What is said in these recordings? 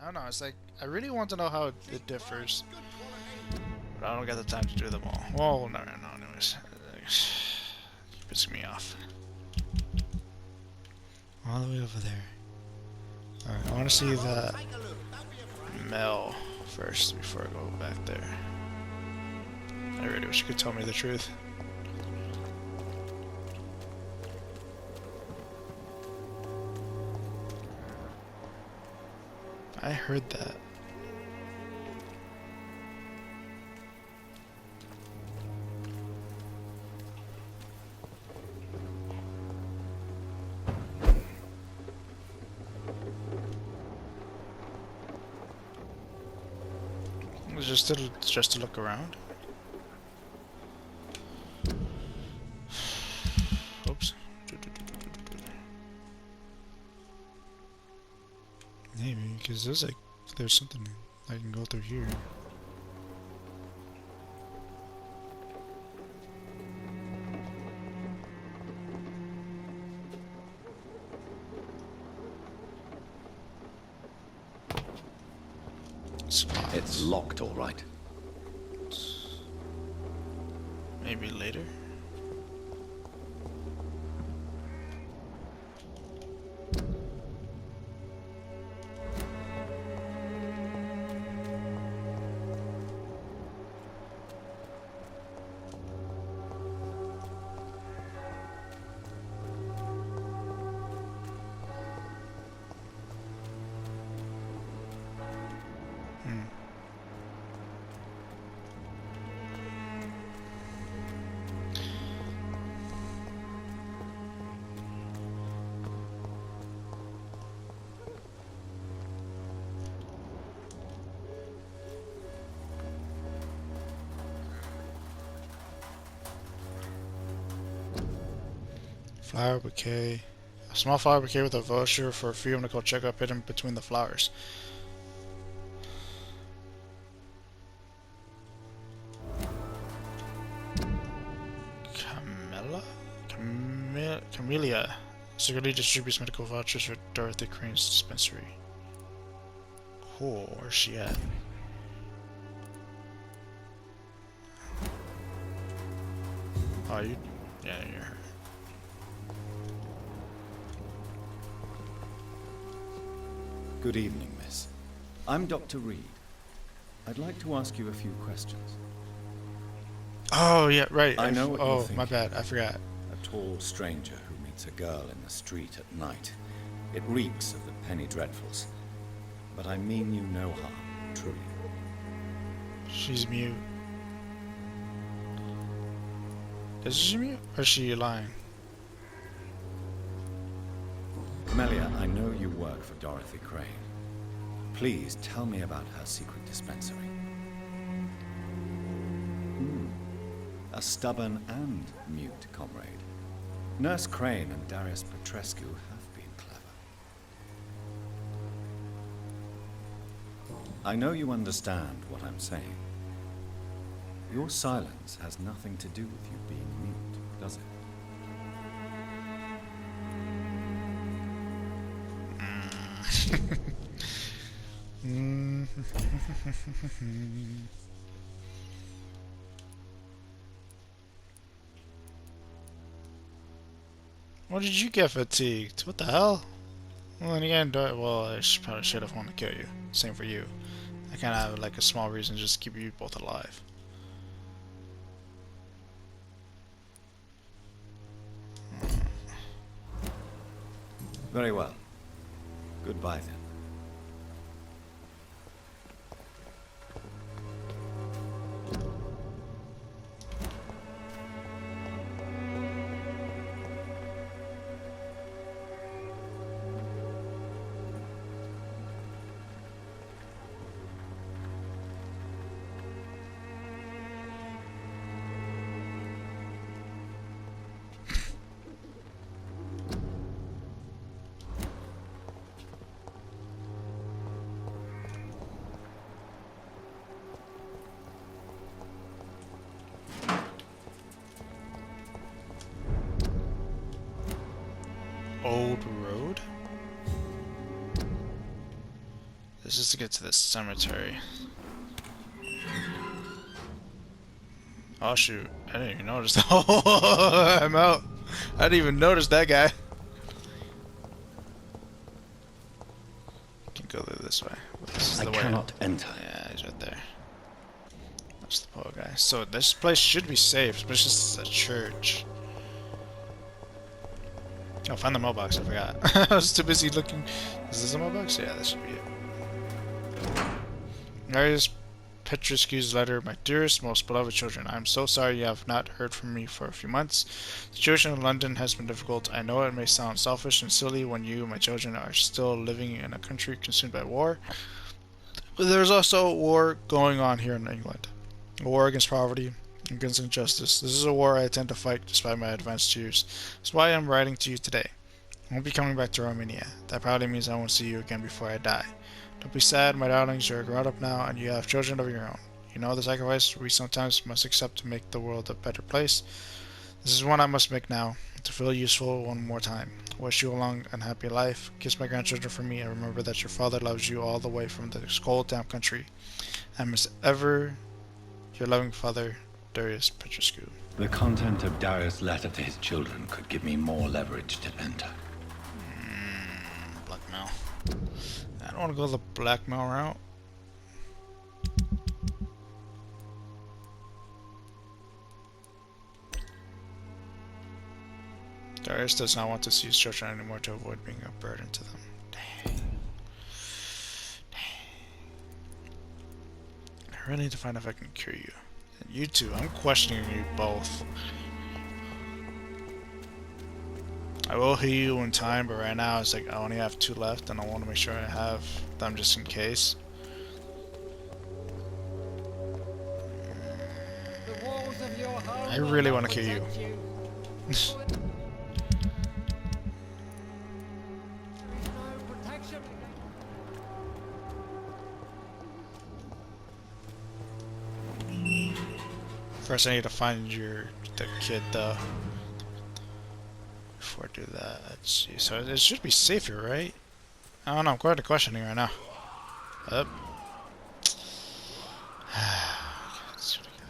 I don't know. It's like I really want to know how it differs, but I don't got the time to do them all. Well, no. Anyways, keep pissing me off. All the way over there. All right, I want to see that Mel first before I go back there. I really wish you could tell me the truth. I heard that. It's just to look around. Oops. Maybe because there's something I can go through here. It's locked, all right. Maybe later. Flower bouquet. A small flower bouquet with a voucher for a free medical checkup hidden between the flowers. Camellia secretly distributes medical vouchers for Dorothy Crane's dispensary. Cool, where's she at? Oh, you? Yeah, you're her. Good evening, miss. I'm Dr. Reed. I'd like to ask you a few questions. Oh, yeah, right. I know what you're Oh, thinking. my bad. I forgot. A tall stranger who meets a girl in the street at night. It reeks of the penny dreadfuls. But I mean you no harm, truly. She's mute. Is she mute? Or is she lying? Camellia, I know you work for Dorothy Crane. Please tell me about her secret dispensary. A stubborn and mute comrade. Nurse Crane and Darius Petrescu have been clever. I know you understand what I'm saying. Your silence has nothing to do with you being mute, does it? What did you get fatigued? What the hell? Well, then again, well, I probably should have wanted to kill you. Same for you. I kind of have like a small reason just to keep you both alive. Very well. Goodbye then. This is to get to the cemetery. Oh shoot, I didn't even notice that. Oh, I'm out. I didn't even notice that guy. Can go through this way. This is I the way. cannot enter. Yeah, he's right there. That's the poor guy. So this place should be safe, but it's just a church. Oh, find the mailbox, I forgot. I was too busy looking. Is this a mailbox? Yeah, that should be it. Marius Petrescu's letter, my dearest, most beloved children. I am so sorry you have not heard from me for a few months. The situation in London has been difficult. I know it may sound selfish and silly when you, my children, are still living in a country consumed by war. But there's also a war going on here in England. A war against poverty, against injustice. This is a war I intend to fight despite my advanced years. That's why I'm writing to you today. I won't be coming back to Romania. That probably means I won't see you again before I die. Don't be sad, my darlings. You're grown up now, and you have children of your own. You know the sacrifice we sometimes must accept to make the world a better place. This is one I must make now, to feel useful one more time. Wish you a long and happy life. Kiss my grandchildren for me, and remember that your father loves you all the way from this cold, damp country. I miss ever your loving father, Darius Petrescu. The content of Darius' letter to his children could give me more leverage to enter. Blackmail. I don't want to go the blackmail route. Darius does not want to see his children anymore to avoid being a burden to them. Dang. I really need to find out if I can cure you. And you two, I'm questioning you both. I will heal you in time, but right now it's like I only have 2 left, and I want to make sure I have them just in case. I really want to kill you. First, I need to find the kid though. Before I do that, let's see. So it should be safe here, right? I don't know. I'm quite questioning right now. Up. Let's see what we got.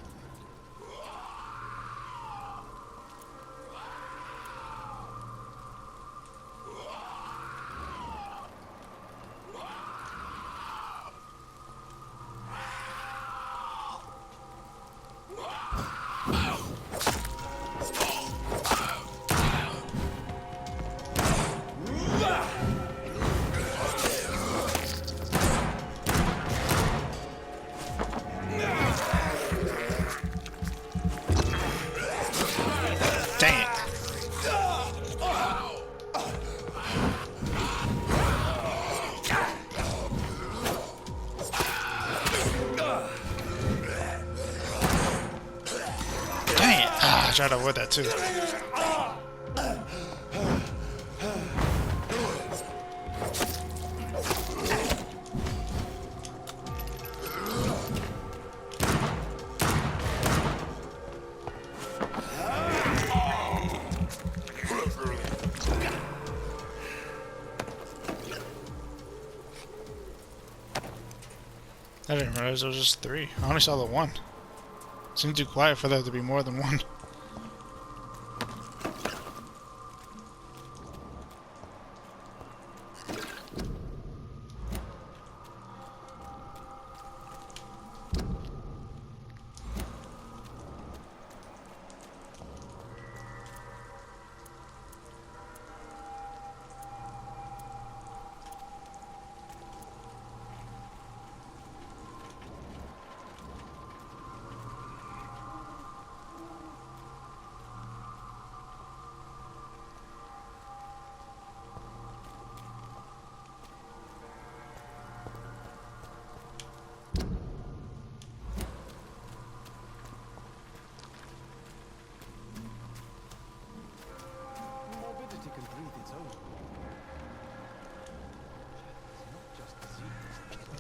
Dang it. Dang it. Ah, I tried to avoid that too. I didn't realize there was just 3. I only saw the 1. Seemed too quiet for there to be more than 1.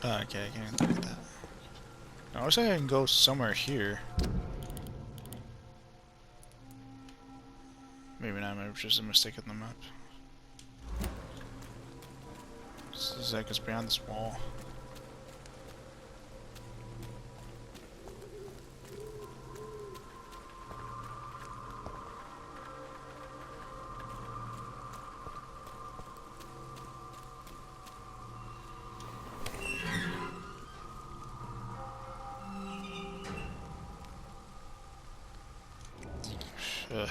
Okay, I can't do that. I wish I can go somewhere here. Maybe not, maybe it's just a mistake in the map. This is like it's beyond this wall. Ugh.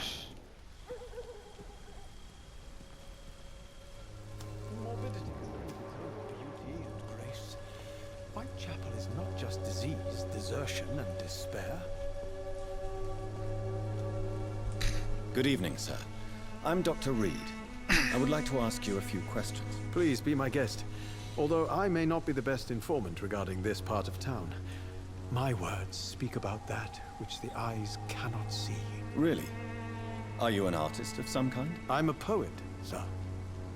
Morbidity, beauty and grace. Whitechapel is not just disease, desertion, and despair. Good evening, sir. I'm Dr. Reed. I would like to ask you a few questions. Please be my guest. Although I may not be the best informant regarding this part of town, my words speak about that which the eyes cannot see. Really? Are you an artist of some kind? I'm a poet, sir.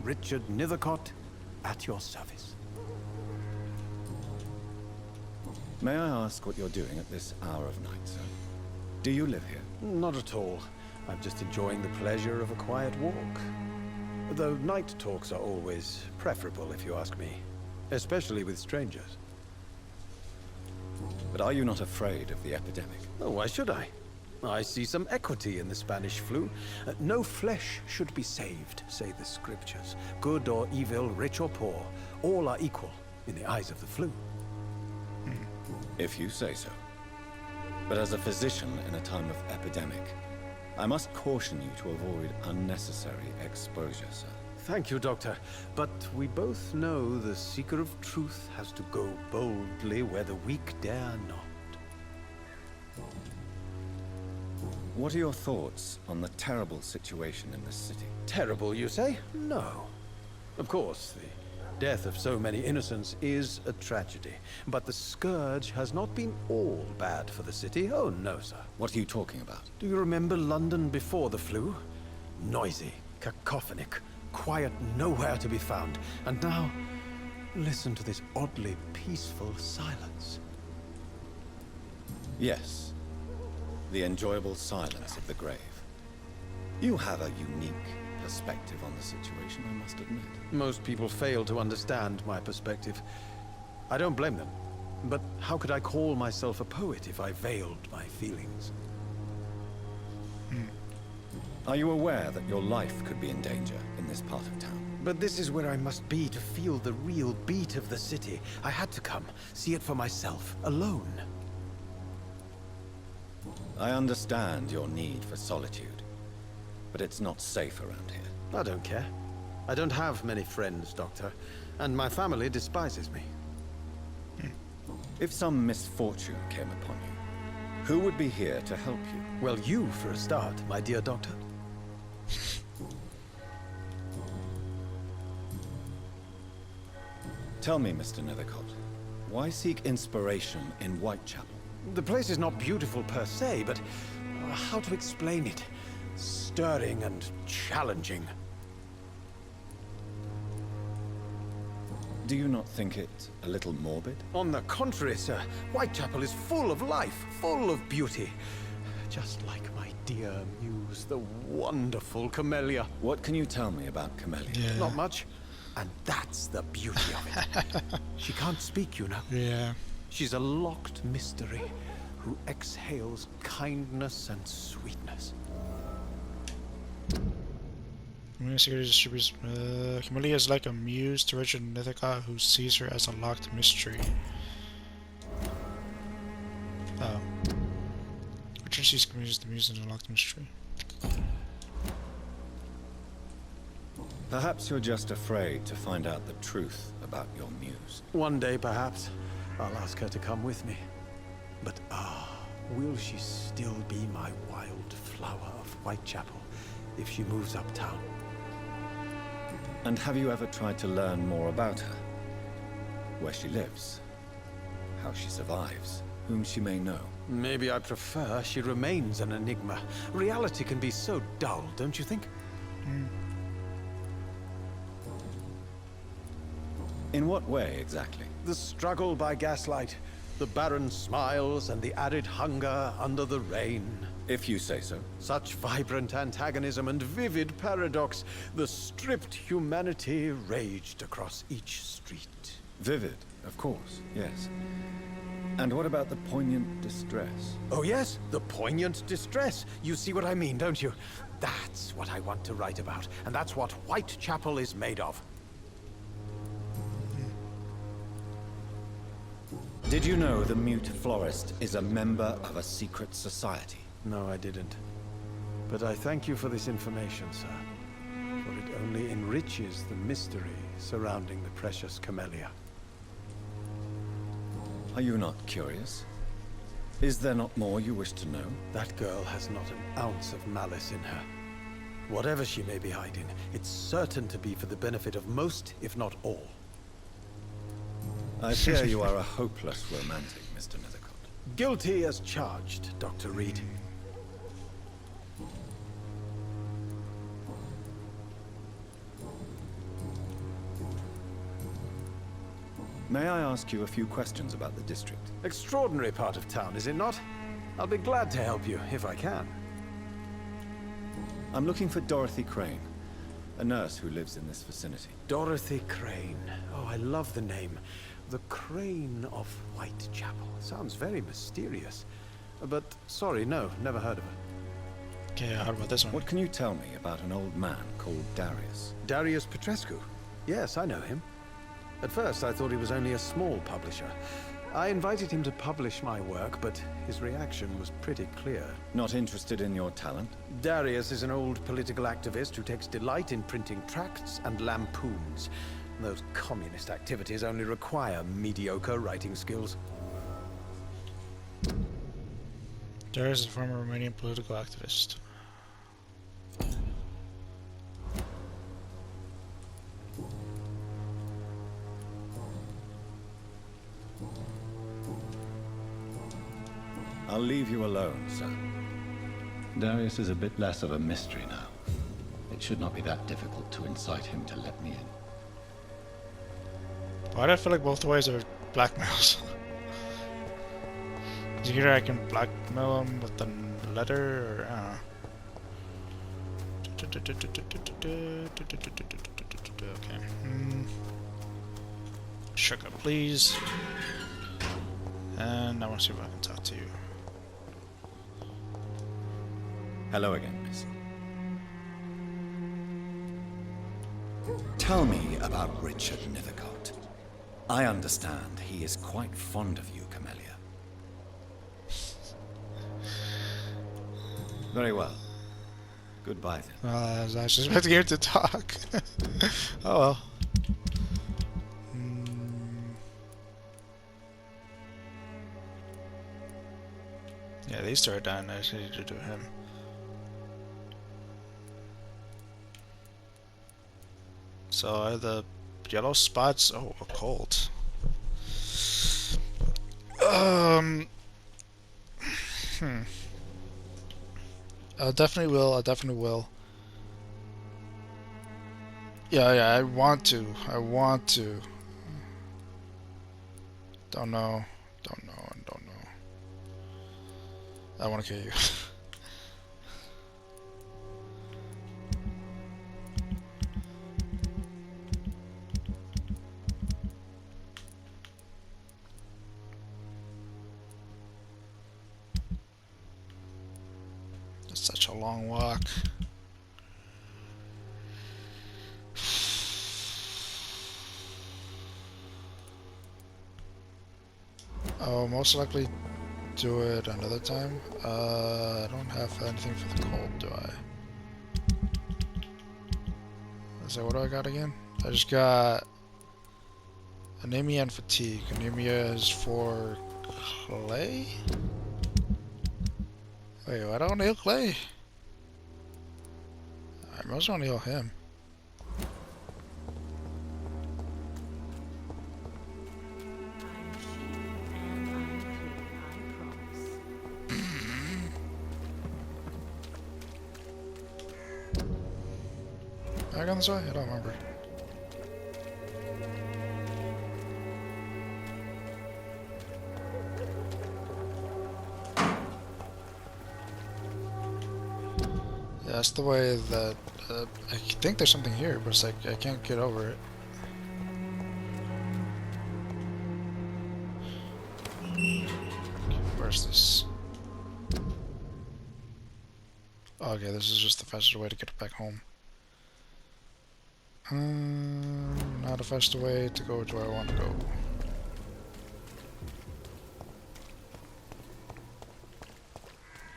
Richard Nethercott, at your service. May I ask what you're doing at this hour of night, sir? Do you live here? Not at all. I'm just enjoying the pleasure of a quiet walk. Though night talks are always preferable, if you ask me. Especially with strangers. But are you not afraid of the epidemic? Oh, why should I? I see some equity in the Spanish flu. No flesh should be saved, say the scriptures. Good or evil, rich or poor, all are equal in the eyes of the flu. If you say so. But as a physician in a time of epidemic, I must caution you to avoid unnecessary exposure, sir. Thank you, Doctor. But we both know the seeker of truth has to go boldly where the weak dare not. What are your thoughts on the terrible situation in this city? Terrible, you say? No. Of course, the death of so many innocents is a tragedy. But the scourge has not been all bad for the city. Oh, no, sir. What are you talking about? Do you remember London before the flu? Noisy, cacophonic, quiet nowhere to be found. And now, listen to this oddly peaceful silence. Yes. The enjoyable silence of the grave. You have a unique perspective on the situation, I must admit. Most people fail to understand my perspective. I don't blame them. But how could I call myself a poet if I veiled my feelings? Are you aware that your life could be in danger in this part of town? But this is where I must be to feel the real beat of the city. I had to come, see it for myself, alone. I understand your need for solitude, but it's not safe around here. I don't care. I don't have many friends, Doctor, and my family despises me. If some misfortune came upon you, who would be here to help you? Well, you for a start, my dear Doctor. Tell me, Mr. Nethercott, why seek inspiration in Whitechapel? The place is not beautiful per se, but how to explain it? Stirring and challenging. Do you not think it a little morbid? On the contrary, sir. Whitechapel is full of life, full of beauty. Just like my dear muse, the wonderful Camellia. What can you tell me about Camellia? Yeah. Not much. And that's the beauty of it. She can't speak, you know. Yeah. She's a locked mystery who exhales kindness and sweetness. Camellia is like a muse to Richard Nethercott, who sees her as a locked mystery. Oh. Richard sees Camellia as the muse in a locked mystery. Perhaps you're just afraid to find out the truth about your muse. One day, perhaps, I'll ask her to come with me. But will she still be my wild flower of Whitechapel if she moves uptown? And have you ever tried to learn more about her? Where she lives? How she survives? Whom she may know? Maybe I prefer she remains an enigma. Reality can be so dull, don't you think? In what way, exactly? The struggle by gaslight, the barren smiles and the arid hunger under the rain. If you say so. Such vibrant antagonism and vivid paradox, the stripped humanity raged across each street. Vivid, of course, yes. And what about the poignant distress? Oh yes, the poignant distress. You see what I mean, don't you? That's what I want to write about, and that's what Whitechapel is made of. Did you know the mute florist is a member of a secret society? No, I didn't. But I thank you for this information, sir, for it only enriches the mystery surrounding the precious camellia. Are you not curious? Is there not more you wish to know? That girl has not an ounce of malice in her. Whatever she may be hiding, it's certain to be for the benefit of most, if not all. I fear you are a hopeless romantic, Mr. Nethercott. Guilty as charged, Dr. Reed. May I ask you a few questions about the district? Extraordinary part of town, is it not? I'll be glad to help you, if I can. I'm looking for Dorothy Crane, a nurse who lives in this vicinity. Dorothy Crane. Oh, I love the name. The Crane of Whitechapel. Sounds very mysterious. But, sorry, no, never heard of her. Okay, how about this one? What can you tell me about an old man called Darius? Darius Petrescu. Yes, I know him. At first, I thought he was only a small publisher. I invited him to publish my work, but his reaction was pretty clear. Not interested in your talent? Darius is an old political activist who takes delight in printing tracts and lampoons. Those communist activities only require mediocre writing skills. Darius is a former Romanian political activist. I'll leave you alone, sir. Darius is a bit less of a mystery now. It should not be that difficult to incite him to let me in. Why do I feel like both ways are blackmails? Either I can blackmail him with the letter, or I don't know. Okay. Sugar, please. And I want to see if I can talk to you. Hello again, miss. Tell me about Richard Nethercott. I understand he is quite fond of you, Camellia. Very well. Goodbye then. I was actually expecting her to talk. Oh well. Yeah, these two are done. I just need to do him. So are the yellow spots? Oh, occult. I definitely will. I definitely will. Yeah, yeah. I want to. I want to. Don't know. Don't know. Don't know. I want to kill you. It's such a long walk. I'll most likely do it another time. I don't have anything for the cold, do I? So what do I got again? I just got anemia and fatigue. Anemia is for clay? Wait, why don't I heal clay? I must want to heal him. Back on this way? I don't remember. Yeah, that's the way that I think there's something here, but it's like I can't get over it. Where's this? Okay, this is just the faster way to get back home. Not a faster way to go to where I want to go.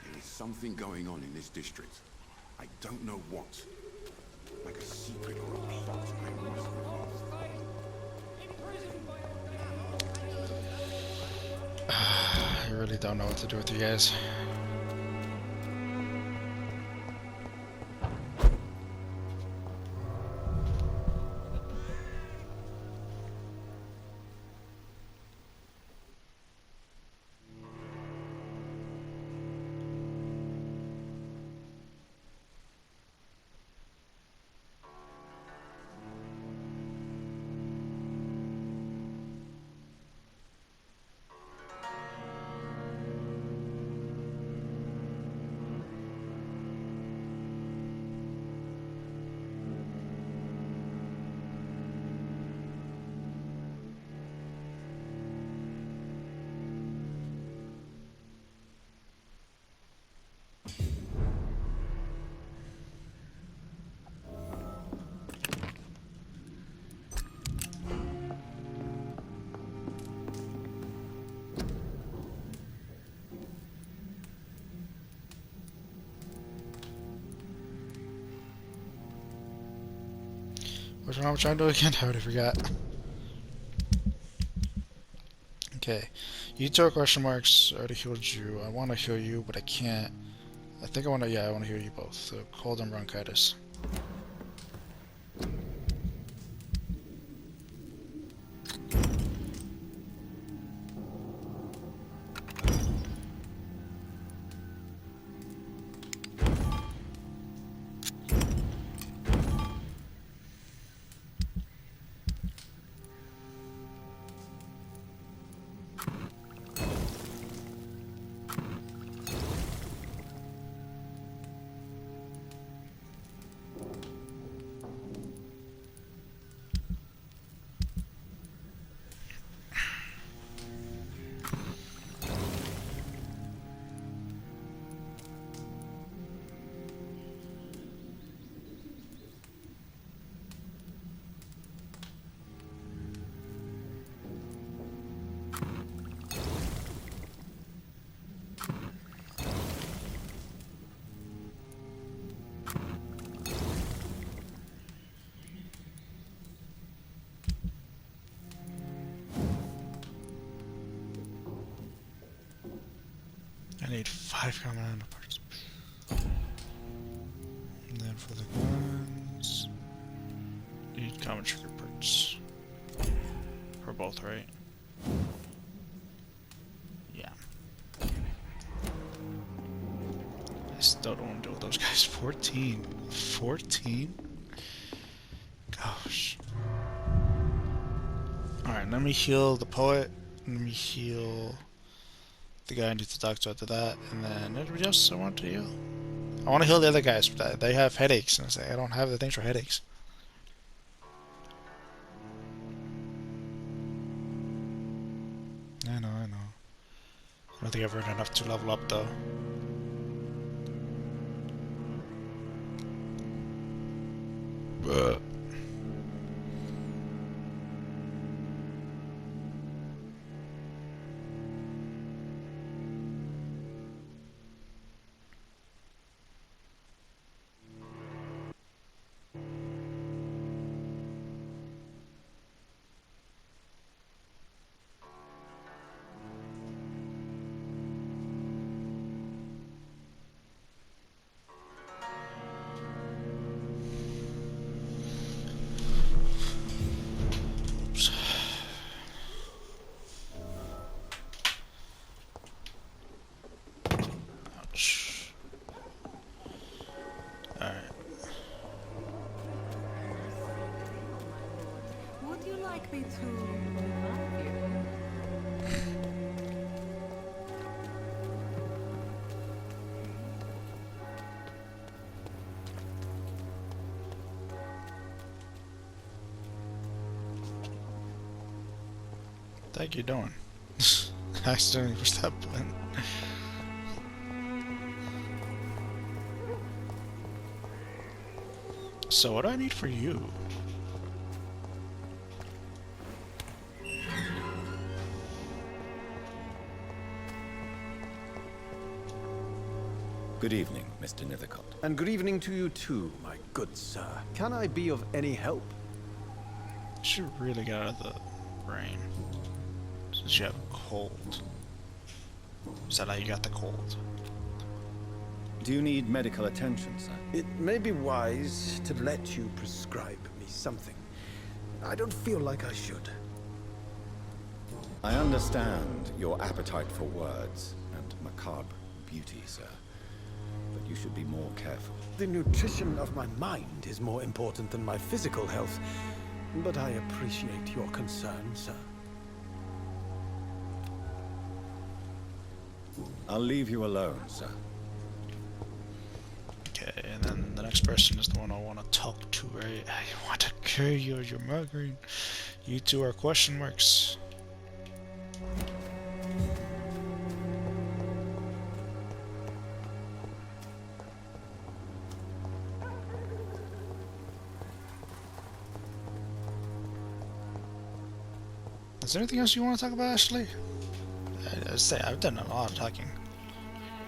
There is something going on in this district. I don't know what. Like a secret or a plot I must reveal. I really don't know what to do with you guys. Which one am I trying to do again? I already forgot. Okay. You two are question marks. I already healed you. I want to heal you, but I can't. I think I want to, yeah, I want to heal you both. So cold and bronchitis. I need 5 command parts. And then for the guns, need common trigger parts. For both, right? Yeah. I still don't want to deal with those guys. 14. 14? Gosh. Alright, let me heal the poet. Let me heal the guy I need to talk to after that, and then everybody else I want to heal. I want to heal the other guys, but they have headaches, and I don't have the things for headaches. I know. I don't think I've earned enough to level up, though. But ouch. Alright. Would you like me to remind you? What the heck you doing? I accidentally pushed that button. So what do I need for you? Good evening, Mr. Nithercott. And good evening to you too, my good sir. Can I be of any help? You should really get out of the rain. Since you have a cold. Is that how you got the cold? Do you need medical attention, sir? It may be wise to let you prescribe me something. I don't feel like I should. I understand your appetite for words and macabre beauty, sir. But you should be more careful. The nutrition of my mind is more important than my physical health. But I appreciate your concern, sir. I'll leave you alone, sir. Okay, and then the next person is the one I want to talk to, right? I want to cure you of your migraine. You two are question marks. Is there anything else you want to talk about, Ashley? I say I've done a lot of talking.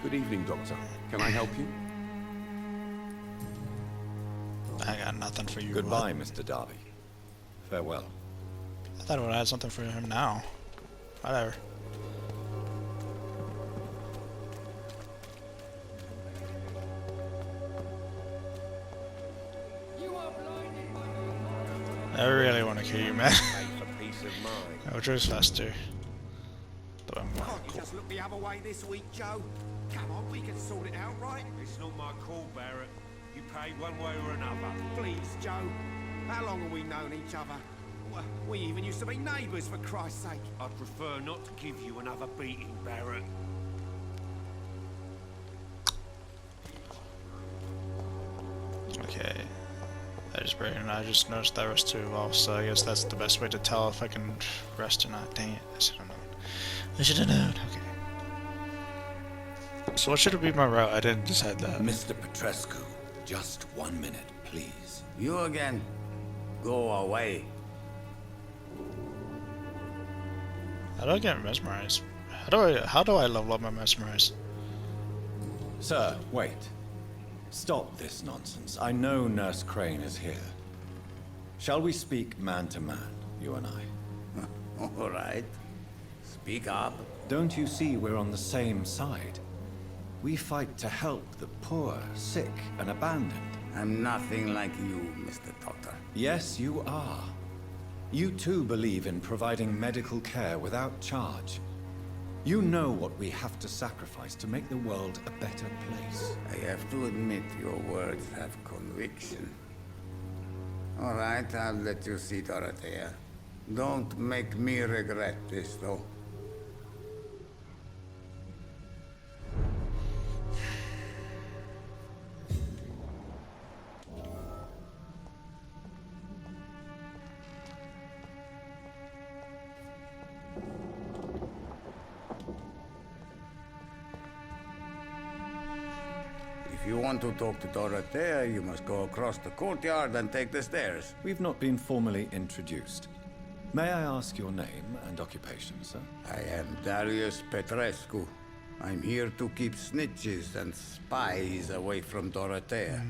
Good evening, Doctor. Can I help you? I got nothing for you. Goodbye, Mr. Darby. Farewell. I thought I would have something for him now. Whatever. I really want to kill you, man. Which was faster. But I'm more Can't you cool. just look the other way this week, Joe? Come on, we can sort it out, right? It's not my call, Barrett. You pay one way or another. Please, Joe. How long have we known each other? Well, we even used to be neighbours, for Christ's sake. I'd prefer not to give you another beating, Barrett. Okay. I just noticed that rest too well, so I guess that's the best way to tell if I can rest or not. Dang it, I should have known. I should have known. Okay. So what should be my route? I didn't decide that. Mr. Petrescu, just 1 minute, please. You again? Go away. How do I get mesmerized? How do I level up my mesmerize? Sir, wait. Stop this nonsense. I know Nurse Crane is here. Shall we speak man to man, you and I? All right. Speak up. Don't you see we're on the same side? We fight to help the poor, sick, and abandoned. I'm nothing like you, Mr. Doctor. Yes, you are. You too believe in providing medical care without charge. You know what we have to sacrifice to make the world a better place. I have to admit your words have conviction. All right, I'll let you see Dorothea. Don't make me regret this, though. If you want to talk to Dorothea, you must go across the courtyard and take the stairs. We've not been formally introduced. May I ask your name and occupation, sir? I am Darius Petrescu. I'm here to keep snitches and spies away from Dorothea.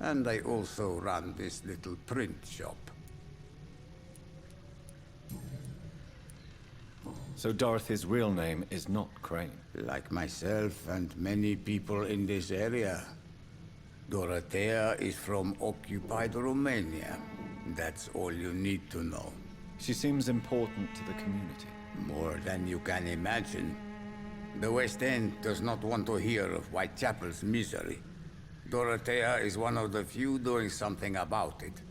And I also run this little print shop. So Dorothy's real name is not Crane. Like myself and many people in this area, Dorothea is from occupied Romania. That's all you need to know. She seems important to the community. More than you can imagine. The West End does not want to hear of Whitechapel's misery. Dorothea is one of the few doing something about it.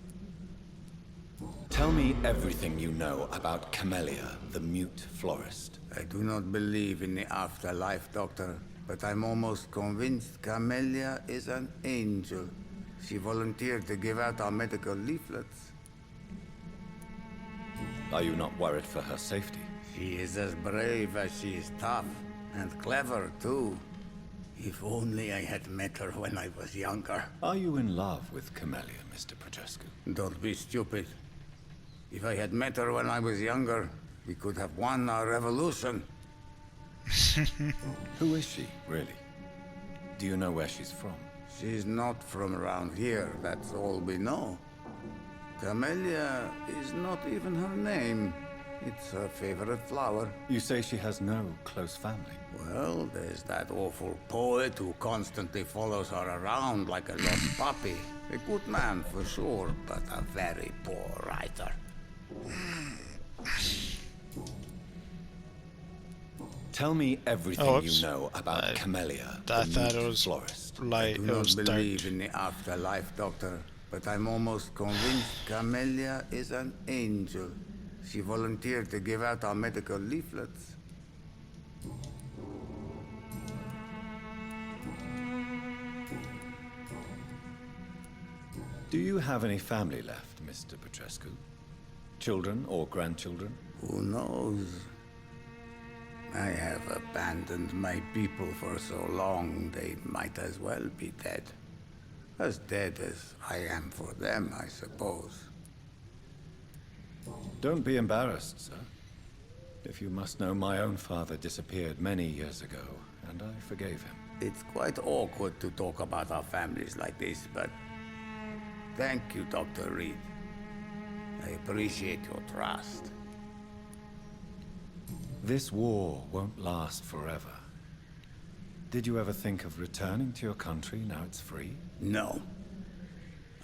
Tell me everything you know about Camellia, the mute florist. I do not believe in the afterlife, Doctor, but I'm almost convinced Camellia is an angel. She volunteered to give out our medical leaflets. Are you not worried for her safety? She is as brave as she is tough, and clever, too. If only I had met her when I was younger. Are you in love with Camellia, Mr. Petrescu? Don't be stupid. If I had met her when I was younger, we could have won our revolution. Who is she, really? Do you know where she's from? She's not from around here, that's all we know. Camellia is not even her name. It's her favorite flower. You say she has no close family? Well, there's that awful poet who constantly follows her around like a lost puppy. A good man for sure, but a very poor writer. Tell me everything Oh, you know about Camellia, I the thought meat it was florist. light. I It do was not dark. believe in the afterlife, Doctor, but I'm almost convinced Camellia is an angel. She volunteered to give out our medical leaflets. Do you have any family left, Mr. Petrescu? Children or grandchildren? Who knows? I have abandoned my people for so long, they might as well be dead. As dead as I am for them, I suppose. Don't be embarrassed, sir. If you must know, my own father disappeared many years ago, and I forgave him. It's quite awkward to talk about our families like this, but thank you, Dr. Reed. I appreciate your trust. This war won't last forever. Did you ever think of returning to your country now it's free? No.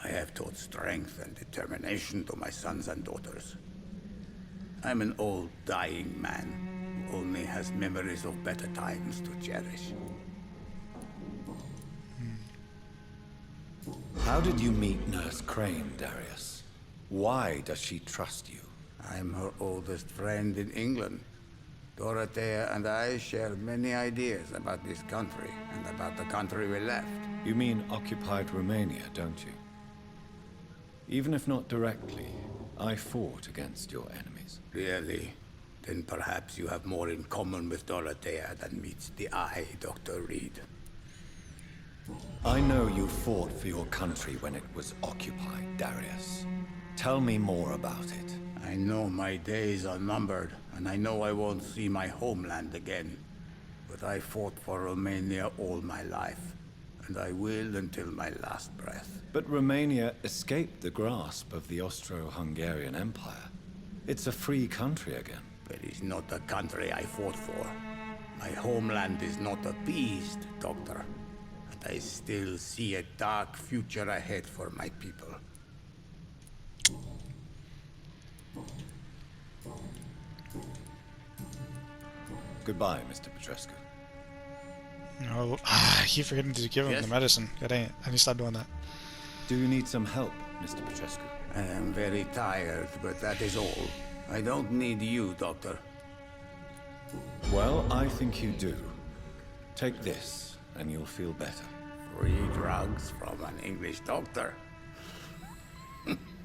I have taught strength and determination to my sons and daughters. I'm an old, dying man who only has memories of better times to cherish. How did you meet Nurse Crane, Darius? Why does she trust you? I'm her oldest friend in England. Dorothea and I share many ideas about this country and about the country we left. You mean occupied Romania, don't you? Even if not directly, I fought against your enemies. Really? Then perhaps you have more in common with Dorothea than meets the eye, Dr. Reed. I know you fought for your country when it was occupied, Darius. Tell me more about it. I know my days are numbered, and I know I won't see my homeland again. But I fought for Romania all my life, and I will until my last breath. But Romania escaped the grasp of the Austro-Hungarian Empire. It's a free country again. But it's not the country I fought for. My homeland is not appeased, Doctor. And I still see a dark future ahead for my people. Goodbye, Mr. Petrescu. No, I keep forgetting to give him Yes? the medicine. God dang it. I need to stop doing that. Do you need some help, Mr. Petrescu? I am very tired, but that is all. I don't need you, Doctor. Well, I think you do. Take this, and you'll feel better. Free drugs from an English doctor.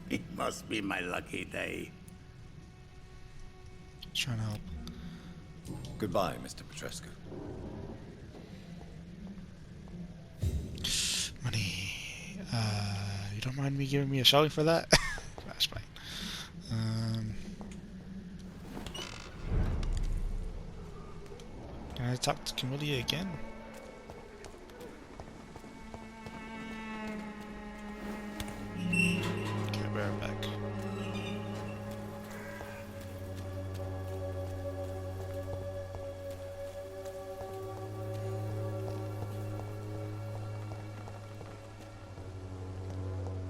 It must be my lucky day. Trying to help. Goodbye, Mr. Petrescu. Money. You don't mind me giving me a shelling for that? That's fine. Can I talk to Camellia again? Okay, I'll be right back.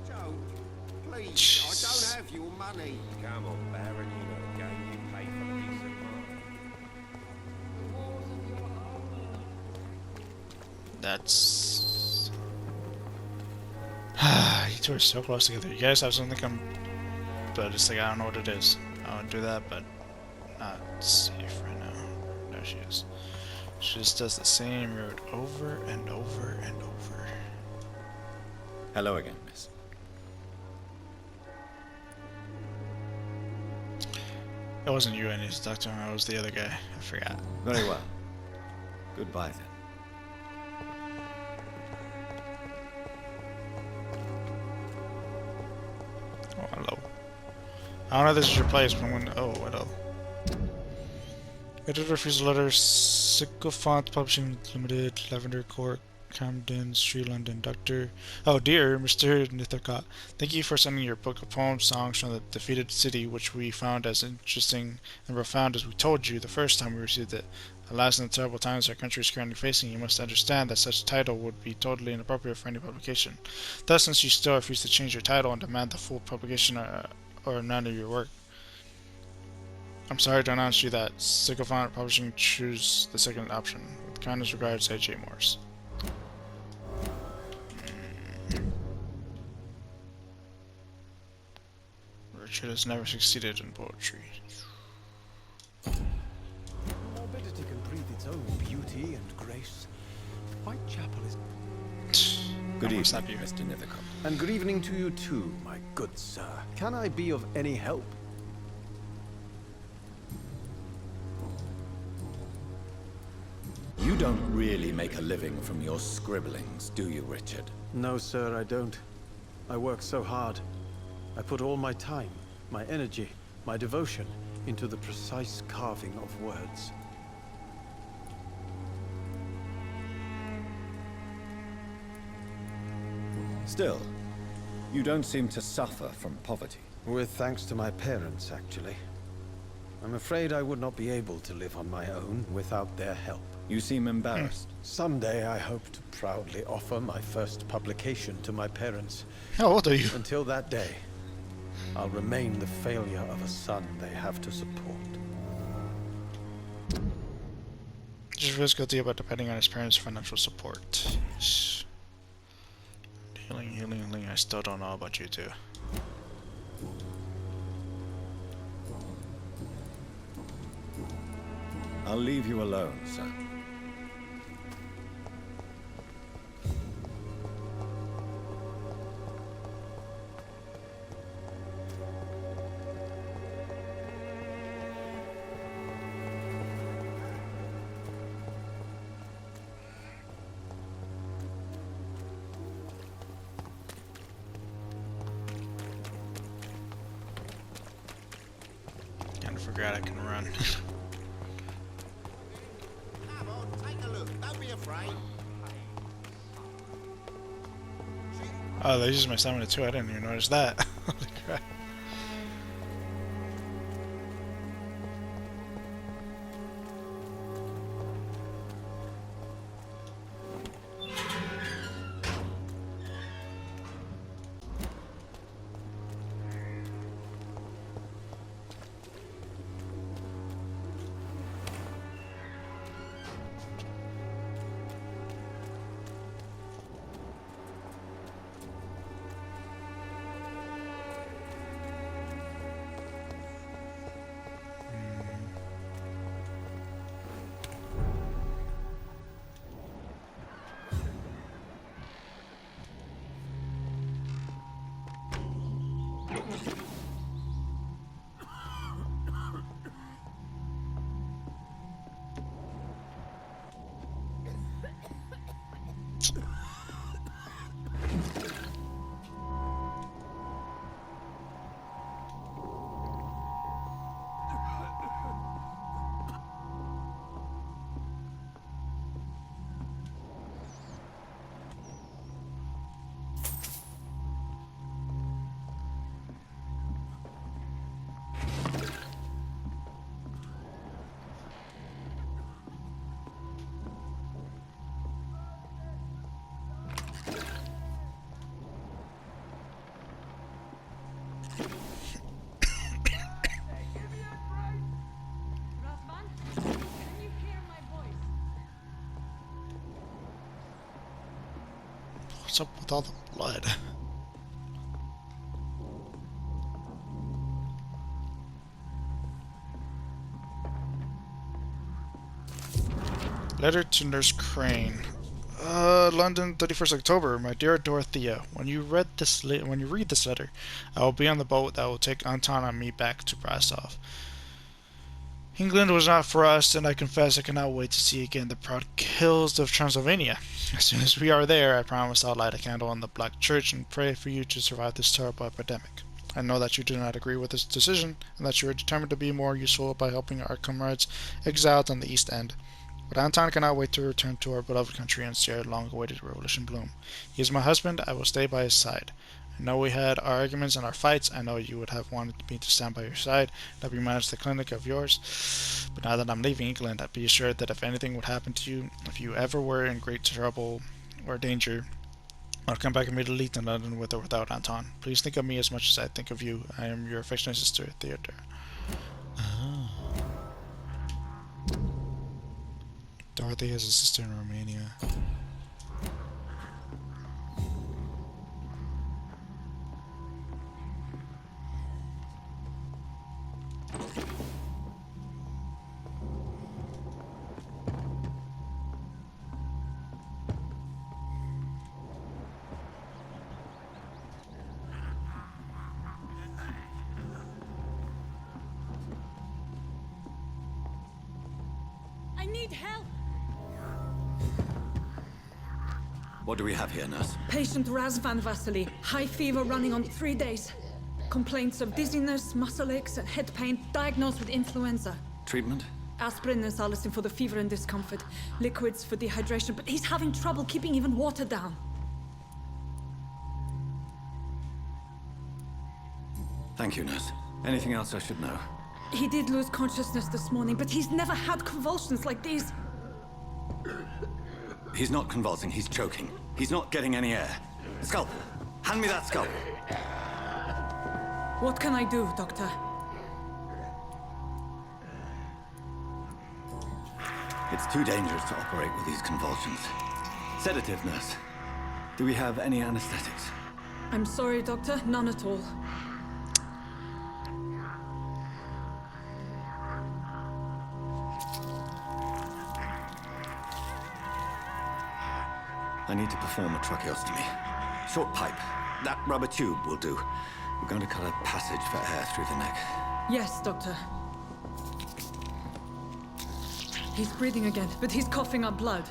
Joe, please, I don't have your money. Come on, Baron, you know the game. You pay for peace of mind. That's... You two are so close together. You guys have something come... But it's like, I don't know what it is. I would do that, but not safe right now. There she is. She just does the same route over and over and over. Hello again, miss. It wasn't you I needed to talk to. I was the other guy. I forgot. Very well. Goodbye, then. Oh, hello. I don't know if this is your place, but I'm going to... Oh, hello. Editor refusal letter, Sycophant Publishing Limited, Lavender Court, Camden Street, London. Dr. Oh, dear Mr. Nithaka, thank you for sending your book of poems, songs from the defeated city, which we found as interesting and profound as we told you the first time we received it. Alas, in the terrible times our country is currently facing, you must understand that such title would be totally inappropriate for any publication. Thus, since you still refuse to change your title and demand the full publication or none of your work, I'm sorry to announce you that Sycophant Publishing choose the second option. With kindest regards, A.J. Morse. Richard has never succeeded in poetry. Morbidity can breathe its own beauty and grace. Whitechapel is... Good Almost evening, happy. Mr. Nithicott. And good evening to you too, my good sir. Can I be of any help? You don't really make a living from your scribblings, do you, Richard? No, sir, I don't. I work so hard. I put all my time, my energy, my devotion into the precise carving of words. Still, you don't seem to suffer from poverty. With thanks to my parents, actually. I'm afraid I would not be able to live on my own without their help. You seem embarrassed. Someday I hope to proudly offer my first publication to my parents. How old are you? Until that day, I'll remain the failure of a son they have to support. Just feels guilty about depending on his parents' financial support. Healing. I still don't know about you two. I'll leave you alone, sir. Kinda forgot I can run. Come on, take a look. Don't be afraid. Oh, they used my stamina too. I didn't even notice that. Holy crap. What's up with all the blood? Letter to Nurse Crane. London, 31st October. My dear Dorothea, when you read this letter, I will be on the boat that will take Anton and me back to Brasov. England was not for us, and I confess I cannot wait to see again the proud hills of Transylvania. As soon as we are there, I promise I'll light a candle in the Black Church and pray for you to survive this terrible epidemic. I know that you do not agree with this decision, and that you are determined to be more useful by helping our comrades exiled on the East End. But Anton cannot wait to return to our beloved country and see our long-awaited revolution bloom. He is my husband. I will stay by his side. I know we had our arguments and our fights. I know you would have wanted me to stand by your side, help you manage the clinic of yours. But now that I'm leaving England, be assured that if anything would happen to you, if you ever were in great trouble or danger, I'll come back immediately to London with or without Anton. Please think of me as much as I think of you. I am your affectionate sister, Theodore. Oh. Dorothy has a sister in Romania. I need help! What do we have here, nurse? Patient Raz Van Vasily. High fever running on 3 days. Complaints of dizziness, muscle aches, and head pain. Diagnosed with influenza. Treatment? Aspirin and salicin for the fever and discomfort. Liquids for dehydration, but he's having trouble keeping even water down. Thank you, nurse. Anything else I should know? He did lose consciousness this morning, but he's never had convulsions like these. He's not convulsing, he's choking. He's not getting any air. Scalpel! Hand me that scalpel! What can I do, Doctor? It's too dangerous to operate with these convulsions. Sedative, nurse. Do we have any anesthetics? I'm sorry, Doctor. None at all. I need to perform a tracheostomy. Short pipe. That rubber tube will do. We're going to cut a passage for air through the neck. Yes, Doctor. He's breathing again, but he's coughing up blood.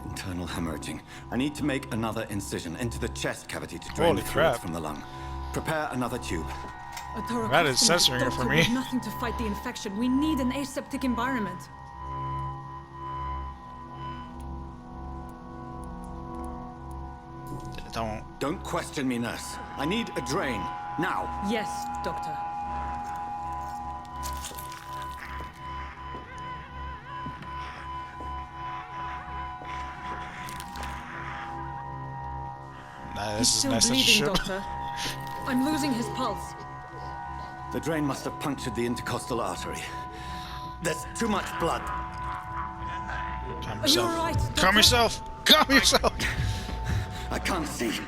Internal hemorrhaging. I need to make another incision into the chest cavity to drain Holy the fluids crap. from the lung. Prepare another tube. A thoracostomy, That is censoring it Doctor, for me. we have nothing to fight the infection. We need an aseptic environment. Don't question me, nurse. I need a drain. Now. Yes, Doctor. Nah, He's this is still nice and bleeding, shit. Doctor. I'm losing his pulse. The drain must have punctured the intercostal artery. There's too much blood. Calm Are you yourself. all right, Calm Doctor? yourself. Calm yourself. I can't see.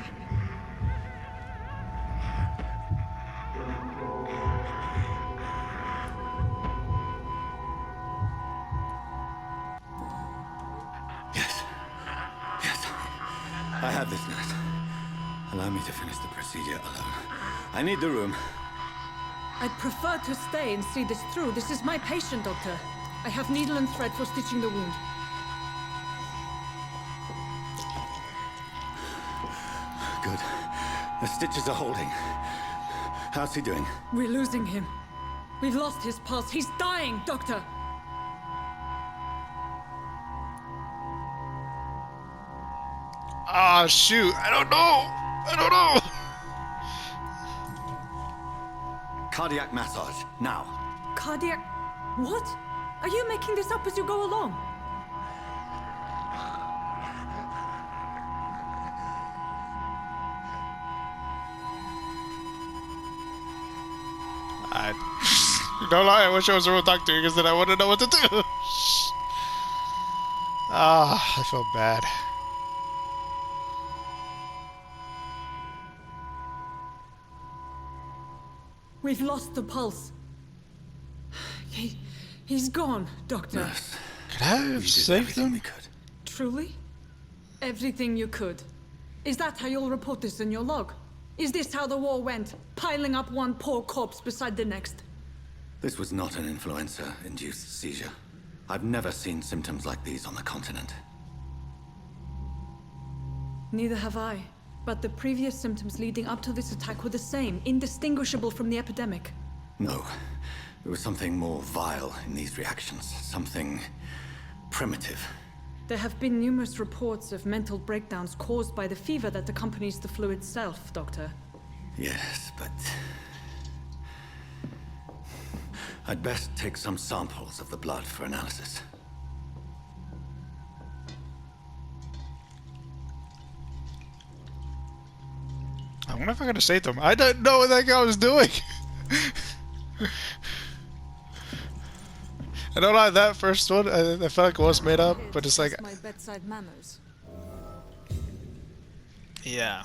Yes. Yes. I have this, nurse. Allow me to finish the procedure alone. I need the room. I'd prefer to stay and see this through. This is my patient, Doctor. I have needle and thread for stitching the wound. Good. The stitches are holding. How's he doing? We're losing him. We've lost his pulse. He's dying, Doctor. Ah, shoot. I don't know. I don't know. Cardiac massage, now. Cardiac... What? Are you making this up as you go along? Don't lie, I wish I was a real doctor because then I wouldn't know what to do. Ah, I feel bad. We've lost the pulse. He's gone, Doctor. Nurse, Could I we have did saved everything we him? could. Truly? Everything you could. Is that how you'll report this in your log? Is this how the war went? Piling up one poor corpse beside the next? This was not an influenza-induced seizure. I've never seen symptoms like these on the continent. Neither have I. But the previous symptoms leading up to this attack were the same, indistinguishable from the epidemic. No. There was something more vile in these reactions. Something primitive. There have been numerous reports of mental breakdowns caused by the fever that accompanies the flu itself, Doctor. Yes, but... I'd best take some samples of the blood for analysis. I wonder if I'm gonna say to him, I don't know what that guy was doing. I don't like that first one. I felt like it was made up, but it's like, My bedside manners. yeah.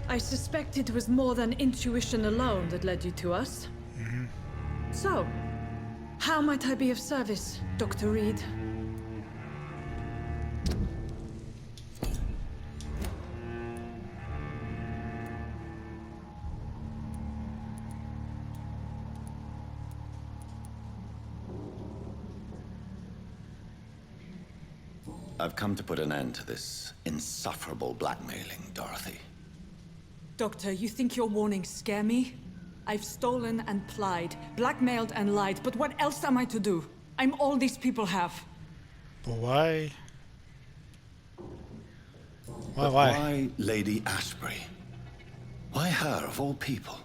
I suspect it was more than intuition alone that led you to us. So, how might I be of service, Dr. Reed? I've come to put an end to this insufferable blackmailing, Dorothy. Doctor, you think your warnings scare me? I've stolen and plied, blackmailed and lied, but what else am I to do? I'm all these people have. But why? But Why? why Lady Ashbury? Why her, of all people?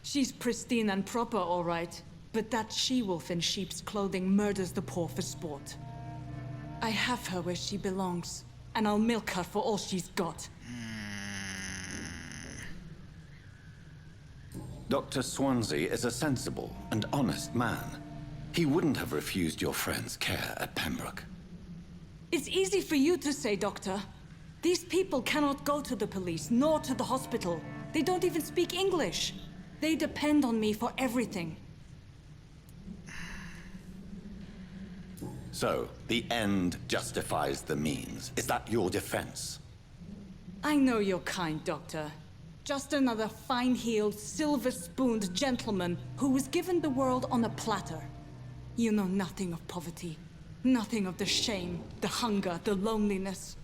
She's pristine and proper, all right. But that she-wolf in sheep's clothing murders the poor for sport. I have her where she belongs, and I'll milk her for all she's got. Dr. Swansea is a sensible and honest man. He wouldn't have refused your friend's care at Pembroke. It's easy for you to say, Doctor. These people cannot go to the police, nor to the hospital. They don't even speak English. They depend on me for everything. So, the end justifies the means. Is that your defense? I know you're kind, Doctor. Just another fine-heeled, silver-spooned gentleman who was given the world on a platter. You know nothing of poverty. Nothing of the shame, the hunger, the loneliness.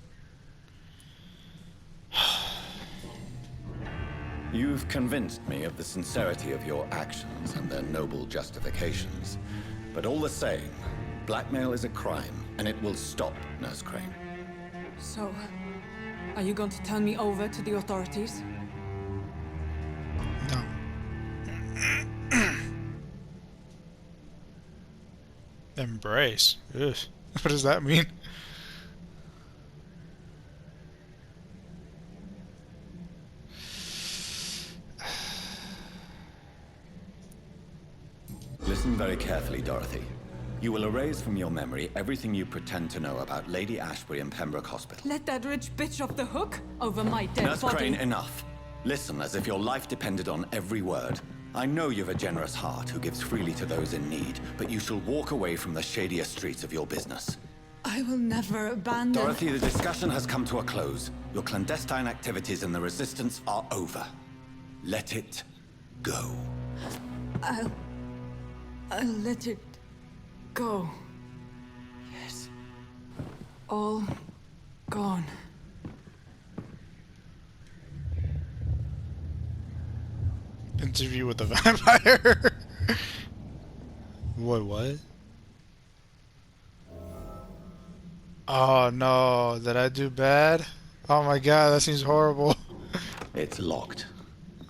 You've convinced me of the sincerity of your actions and their noble justifications. But all the same, blackmail is a crime, and it will stop, Nurse Crane. So, are you going to turn me over to the authorities? No. Embrace. Ugh. What does that mean? Listen very carefully, Dorothy. You will erase from your memory everything you pretend to know about Lady Ashbury and Pembroke Hospital. Let that rich bitch off the hook over my dead Nurse body. Crane, enough. Listen as if your life depended on every word. I know you've a generous heart who gives freely to those in need, but you shall walk away from the shadier streets of your business. I will never abandon... Dorothy, the discussion has come to a close. Your clandestine activities in the Resistance are over. Let it go. I'll let it go. Yes. All gone. Interview with the vampire. Wait, what? Oh no, did I do bad? Oh my god, that seems horrible. It's locked.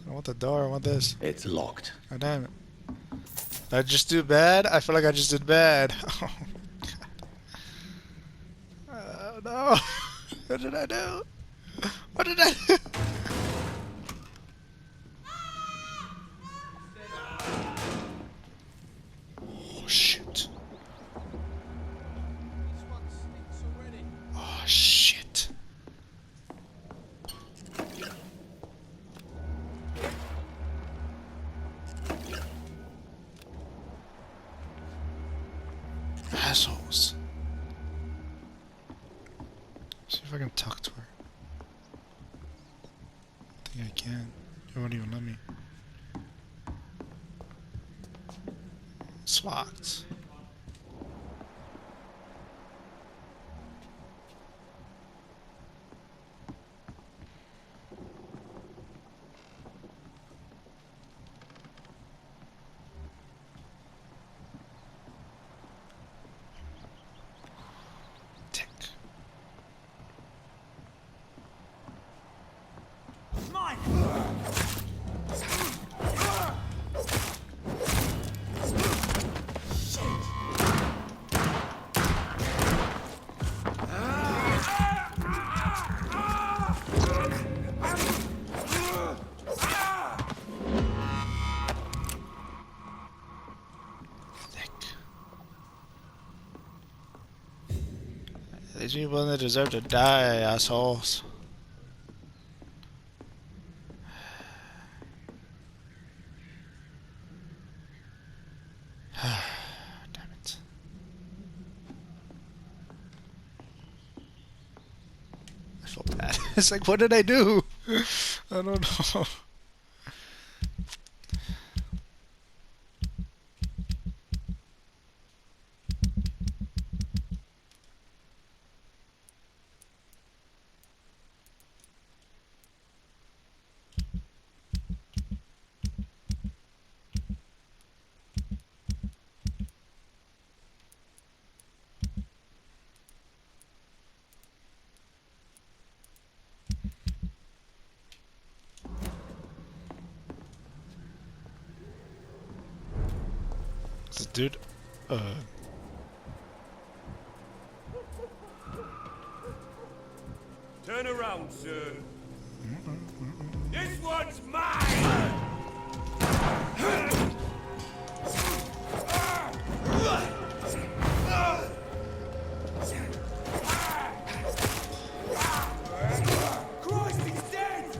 I want the door, I want this. It's locked. God damn it. Did I just do bad? I feel like I just did bad. Oh god. No. What did I do? What did I do? Oh shit. Oh shit. Assholes. See if I can talk to her. think I can. It won't even let me. It's locked. Tick. These people that deserve to die, assholes. Damn it. I feel bad. It's like, what did I do? I don't know. This dude, Turn around, sir. This one's mine! Christ, he's dead!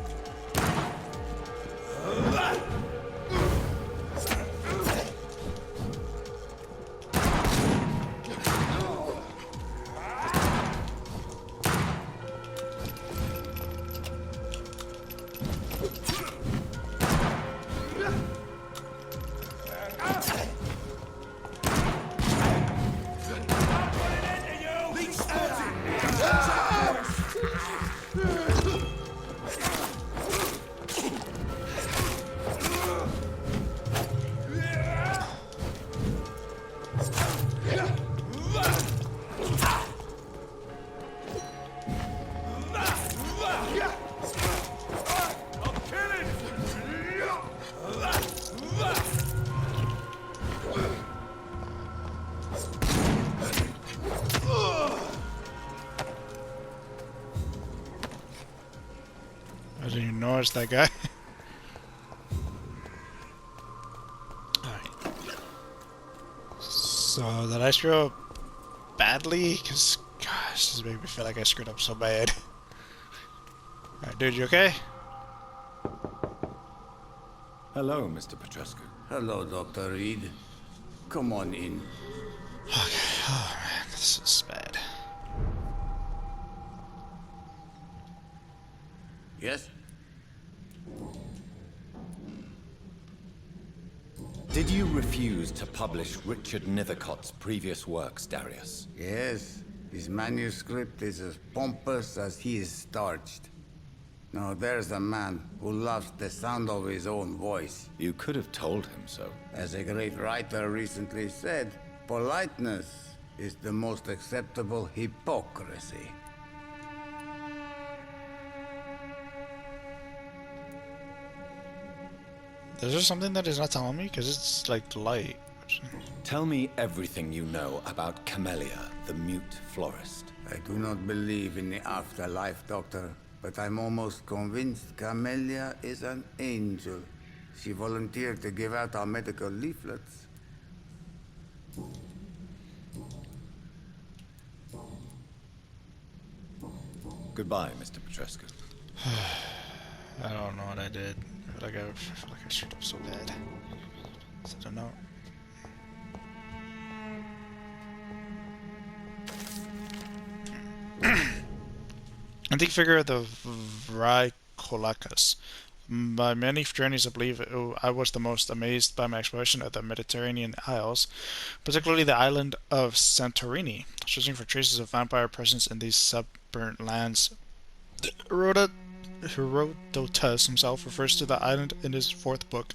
I didn't even notice that guy. Alright. So, did I screw up badly? Because, gosh, this is making me feel like I screwed up so bad. Alright, dude, you okay? Hello, Mr. Petrescu. Hello, Dr. Reed. Come on in. Okay, oh man, this is bad. Yes? Did you refuse to publish Richard Nethercott's previous works, Darius? Yes. His manuscript is as pompous as he is starched. Now there's a man who loves the sound of his own voice. You could have told him so. As a great writer recently said, politeness is the most acceptable hypocrisy. Is there something that he's not telling me? Because it's like light. Tell me everything you know about Camellia, the mute florist. I do not believe in the afterlife, Doctor, but I'm almost convinced Camellia is an angel. She volunteered to give out our medical leaflets. Goodbye, Mr. Petrescu. I don't know what I did. I feel like I screwed up so bad. So I don't know. I think figure out the Varicolakas. By many journeys, I believe I was the most amazed by my exploration of the Mediterranean Isles, particularly the island of Santorini. Searching for traces of vampire presence in these subburnt lands, Herodotus himself refers to the island in his fourth book.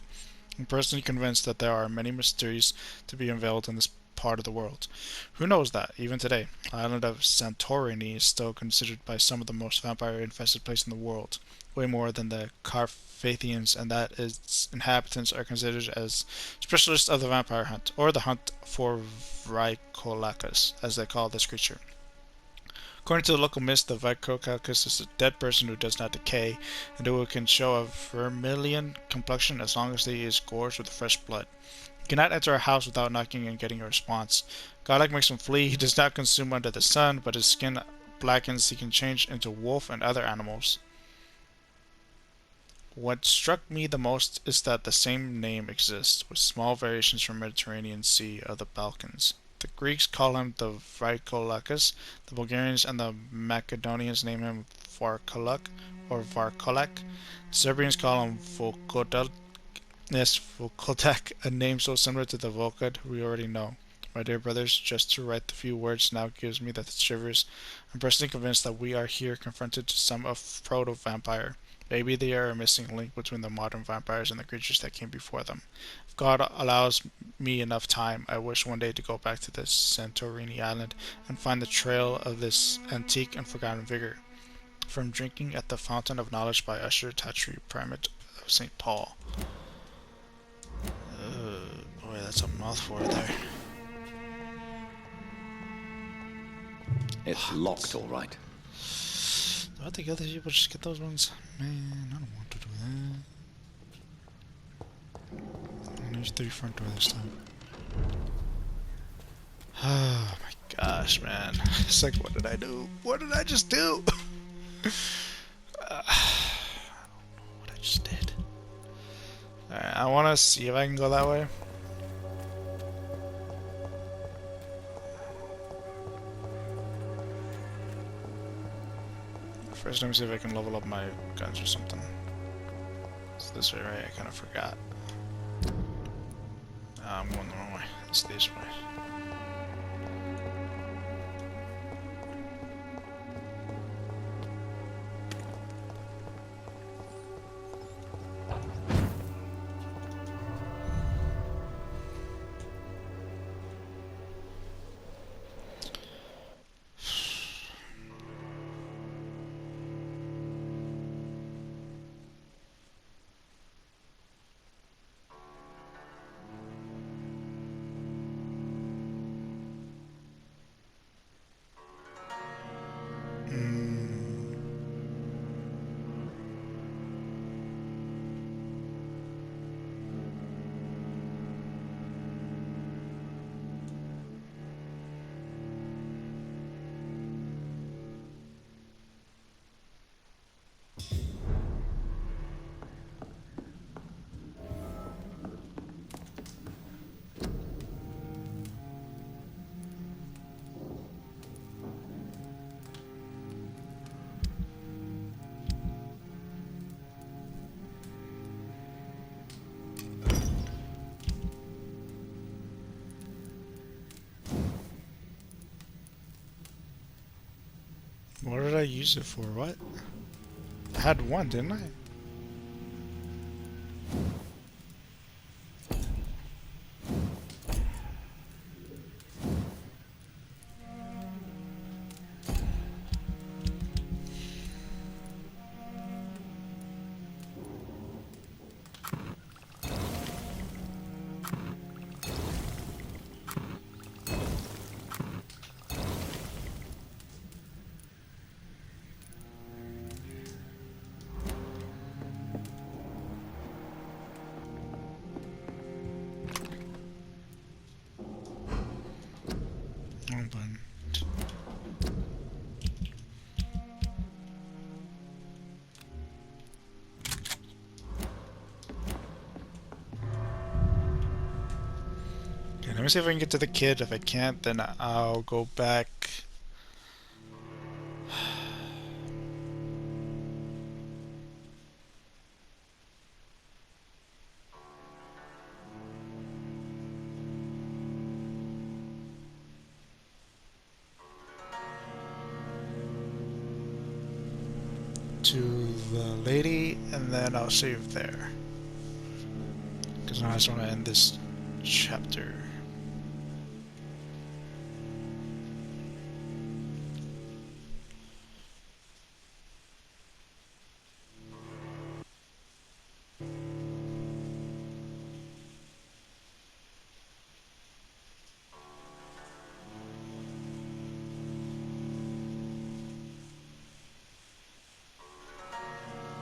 I'm personally convinced that there are many mysteries to be unveiled in this part of the world. Who knows that, even today, the island of Santorini is still considered by some of the most vampire-infested place in the world, way more than the Carpathians, and that its inhabitants are considered as specialists of the vampire hunt, or the hunt for Vrykolakas, as they call this creature. According to the local myth, the Vrykolakas is a dead person who does not decay, and who can show a vermilion complexion as long as he is gorged with fresh blood. He cannot enter a house without knocking and getting a response. Godlike makes him flee. He does not consume under the sun, but his skin blackens. He can change into wolf and other animals. What struck me the most is that the same name exists, with small variations from Mediterranean Sea of the Balkans. The Greeks call him the Vrykolakas, the Bulgarians and the Macedonians name him Varkolak or Varkolak, the Serbians call him Volkodak, a name so similar to the Volkod we already know. My dear brothers, just to write the few words now gives me the shivers. I'm personally convinced that we are here confronted to some of proto-vampire. Maybe they are a missing link between the modern vampires and the creatures that came before them. If God allows me enough time, I wish one day to go back to this Santorini island and find the trail of this antique and forgotten vigor. From drinking at the Fountain of Knowledge by Usher Tatri, Primate of St. Paul. Boy, that's a mouthful right there. It's locked, all right. Do I think other people just get those ones? Man, I don't want to do that. There's 3 front door this time. Oh my gosh, man. It's like, what did I do? What did I just do? I don't know what I just did. Alright, I want to see if I can go that way. First, let me see if I can level up my guns or something. It's this way, right? I kind of forgot. I'm going the wrong way. It's this way. What did I use it for? What? I had one, didn't I? Button. Okay, let me see if I can get to the kid. If I can't, then I'll go back. to the lady, and then I'll save there. Because now I just want to end this chapter.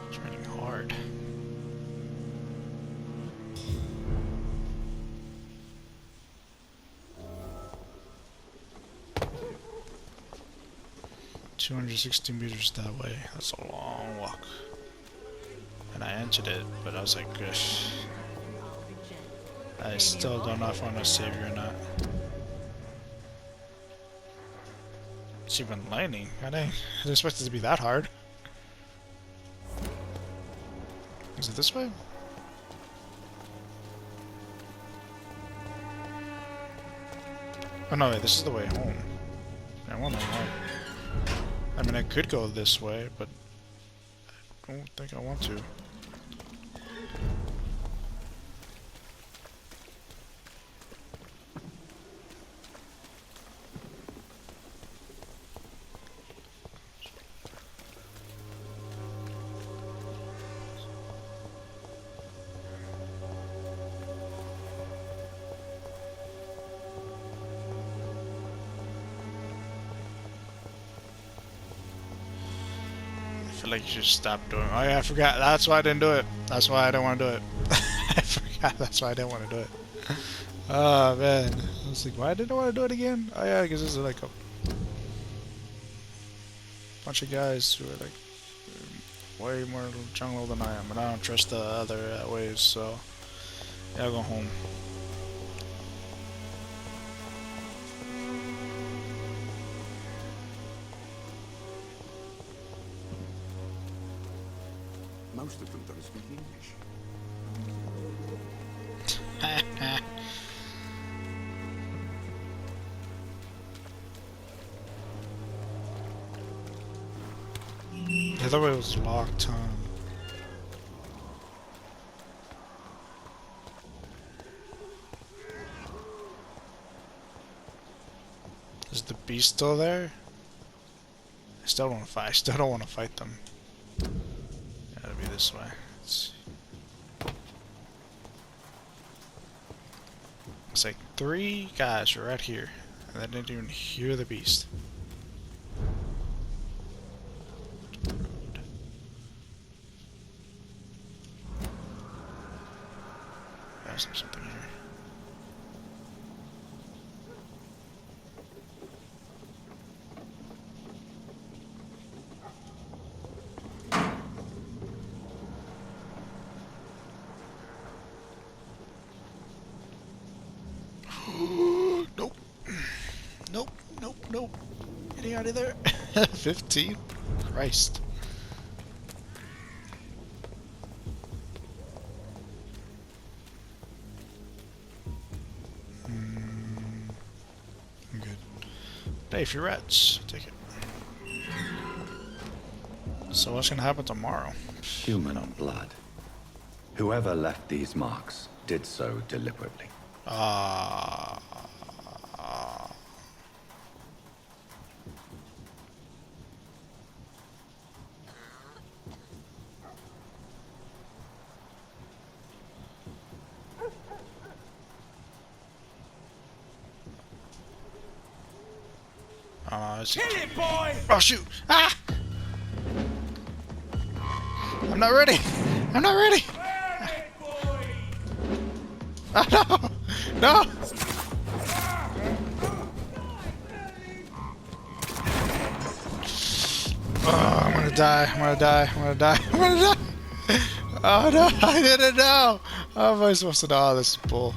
It's raining hard. $260 meters that way. That's a long walk. And I entered it, but I was like, gosh. I still don't know if I want to save you or not. It's even lightning. I didn't expect it to be that hard. Is it this way? Oh no, wait, this is the way home. I want to home. I mean, I could go this way, but I don't think I want to. I feel like you should stop doing. Oh yeah, I forgot. That's why I didn't do it. That's why I didn't want to do it. I forgot. That's why I didn't want to do it. Oh man, I was like, why didn't I want to do it again? Oh yeah, because this is like a bunch of guys who are like way more jungle than I am, and I don't trust the other ways. So yeah, I'll go home. Most of them don't speak English. The other way was locked, huh? Is the beast still there? I still don't want to fight. I still don't want to fight them. Gotta be this way. It's like 3 guys are right here, and they didn't even hear the beast. There's something here. Nope. Nope. Nope. Nope. Getting out of there. 15? Christ. I'm good. Hey, if you're rats, take it. So what's gonna happen tomorrow? Human blood. Whoever left these marks did so deliberately. Kill it, boy! Oh shoot! Ah! I'm not ready! I'm not ready! Oh no! No! Oh, I'm gonna die. I'm gonna die. I'm gonna die. I'm gonna die! Oh no! I didn't know! How am I supposed to know? Oh, this is bull.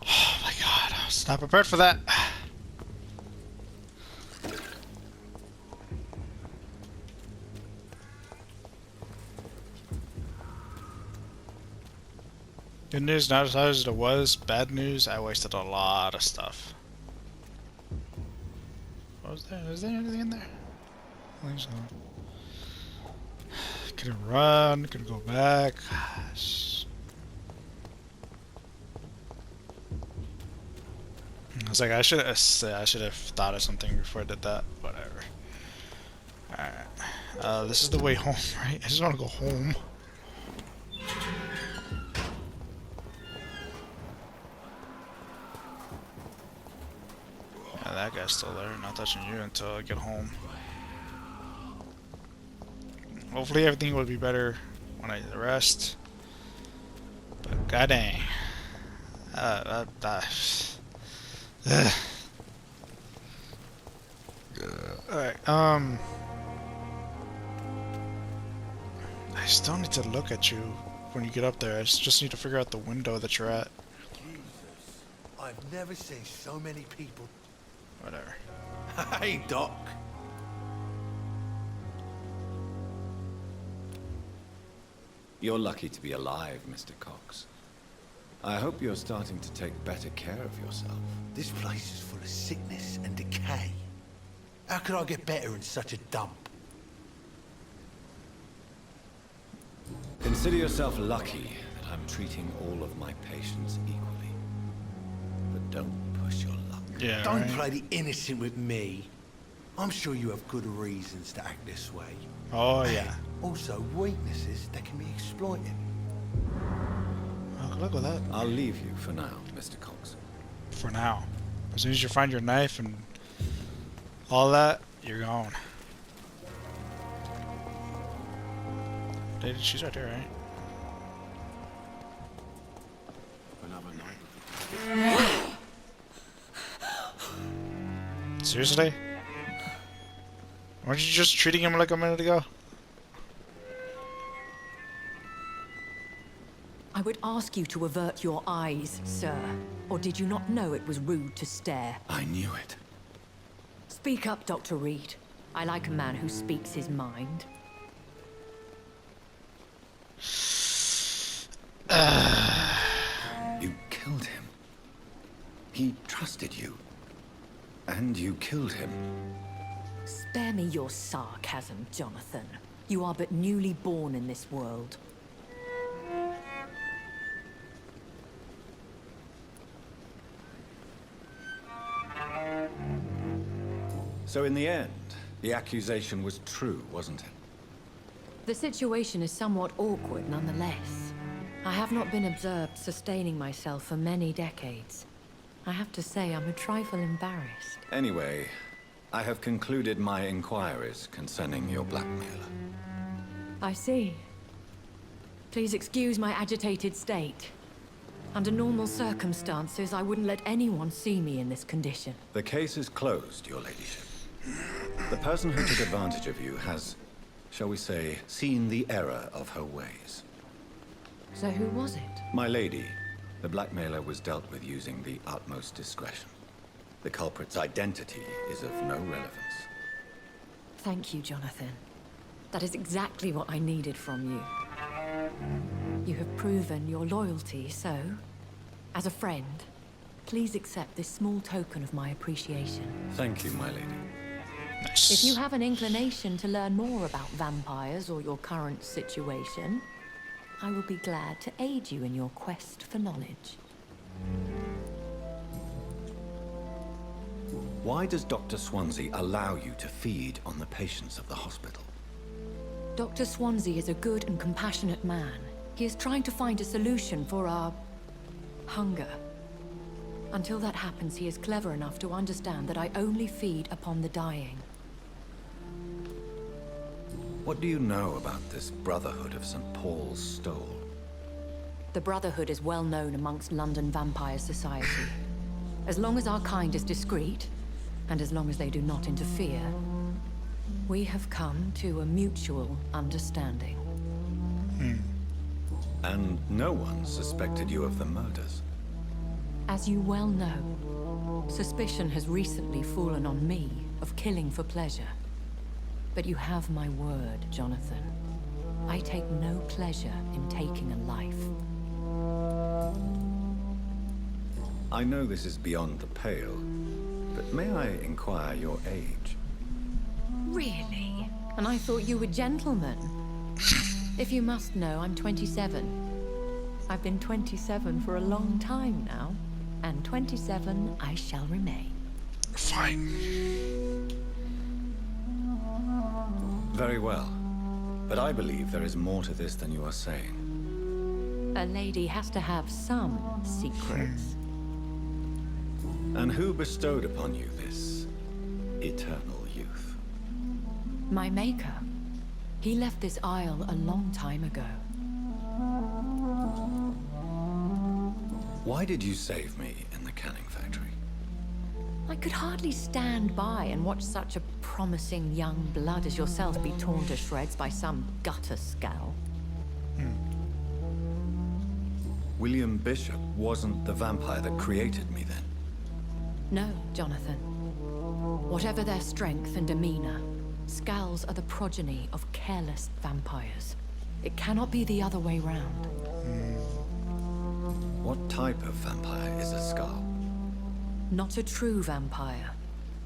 Oh my god, I was not prepared for that. Good news, not as hard as it was. Bad news, I wasted a lot of stuff. What was there? Is there anything in there? I think so. Couldn't run, couldn't go back. Gosh. I was like, I should have thought of something before I did that. Whatever. Alright. This is the way home, right? I just want to go home. Yeah, that guy's still there. Not touching you until I get home. Hopefully everything will be better when I rest. But god dang. Alright, I still need to look at you when you get up there. I just need to figure out the window that you're at. Jesus, I've never seen so many people. Whatever. Hey, Doc. You're lucky to be alive, Mr. Cox. I hope you're starting to take better care of yourself. This place is full of sickness and decay. How could I get better in such a dump? Consider yourself lucky that I'm treating all of my patients equally. But don't push your luck. Yeah, Don't right. play the innocent with me. I'm sure you have good reasons to act this way. Oh yeah. Also, weaknesses that can be exploited. Oh, look at that. I'll leave you for now, Mr. Cox. For now. As soon as you find your knife and all that, you're gone. Lady, she's right there, right? Another night. Seriously? Weren't you just treating him like a minute ago? I would ask you to avert your eyes, sir. Or did you not know it was rude to stare? I knew it. Speak up, Dr. Reed. I like a man who speaks his mind. You killed him. He trusted you. And you killed him. Spare me your sarcasm, Jonathan. You are but newly born in this world. So in the end, the accusation was true, wasn't it? The situation is somewhat awkward nonetheless. I have not been observed sustaining myself for many decades. I have to say I'm a trifle embarrassed. Anyway, I have concluded my inquiries concerning your blackmailer. I see. Please excuse my agitated state. Under normal circumstances, I wouldn't let anyone see me in this condition. The case is closed, your ladyship. The person who took advantage of you has, shall we say, seen the error of her ways. So who was it? My lady, the blackmailer was dealt with using the utmost discretion. The culprit's identity is of no relevance. Thank you, Jonathan. That is exactly what I needed from you. You have proven your loyalty, so, as a friend, please accept this small token of my appreciation. Thank you, my lady. Nice. If you have an inclination to learn more about vampires or your current situation, I will be glad to aid you in your quest for knowledge. Why does Dr. Swansea allow you to feed on the patients of the hospital? Dr. Swansea is a good and compassionate man. He is trying to find a solution for our hunger. Until that happens, he is clever enough to understand that I only feed upon the dying. What do you know about this Brotherhood of St. Paul's Stole? The Brotherhood is well known amongst London Vampire Society. As long as our kind is discreet, and as long as they do not interfere, We have come to a mutual understanding. And no one suspected you of the murders. As you well know, suspicion has recently fallen on me of killing for pleasure. But you have my word, Jonathan. I take no pleasure in taking a life. I know this is beyond the pale, but may I inquire your age? Really? And I thought you were gentlemen. If you must know, I'm 27. I've been 27 for a long time now, and 27 I shall remain. Fine. Very well. But I believe there is more to this than you are saying. A lady has to have some secrets. And who bestowed upon you this eternal youth? My maker. He left this isle a long time ago. Why did you save me in the canning factory? I could hardly stand by and watch such a promising young blood as yourself be torn to shreds by some gutter scowl. William Bishop wasn't the vampire that created me then? No, Jonathan. Whatever their strength and demeanor, Scowls are the progeny of careless vampires. It cannot be the other way round. What type of vampire is a Scowl? Not a true vampire.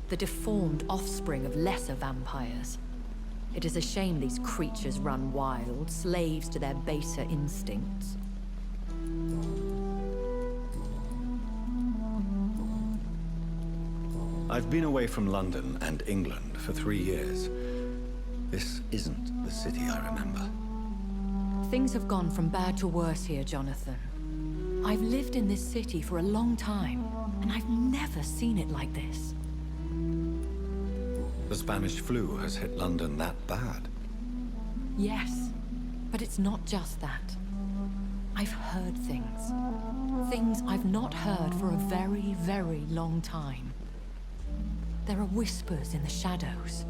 The deformed offspring of lesser vampires. It is a shame these creatures run wild, slaves to their baser instincts. I've been away from London and England for 3 years. This isn't the city I remember. Things have gone from bad to worse here, Jonathan. I've lived in this city for a long time, and I've never seen it like this. The Spanish flu has hit London that bad? Yes, but it's not just that. I've heard things. Things I've not heard for a very, very long time. There are whispers in the shadows.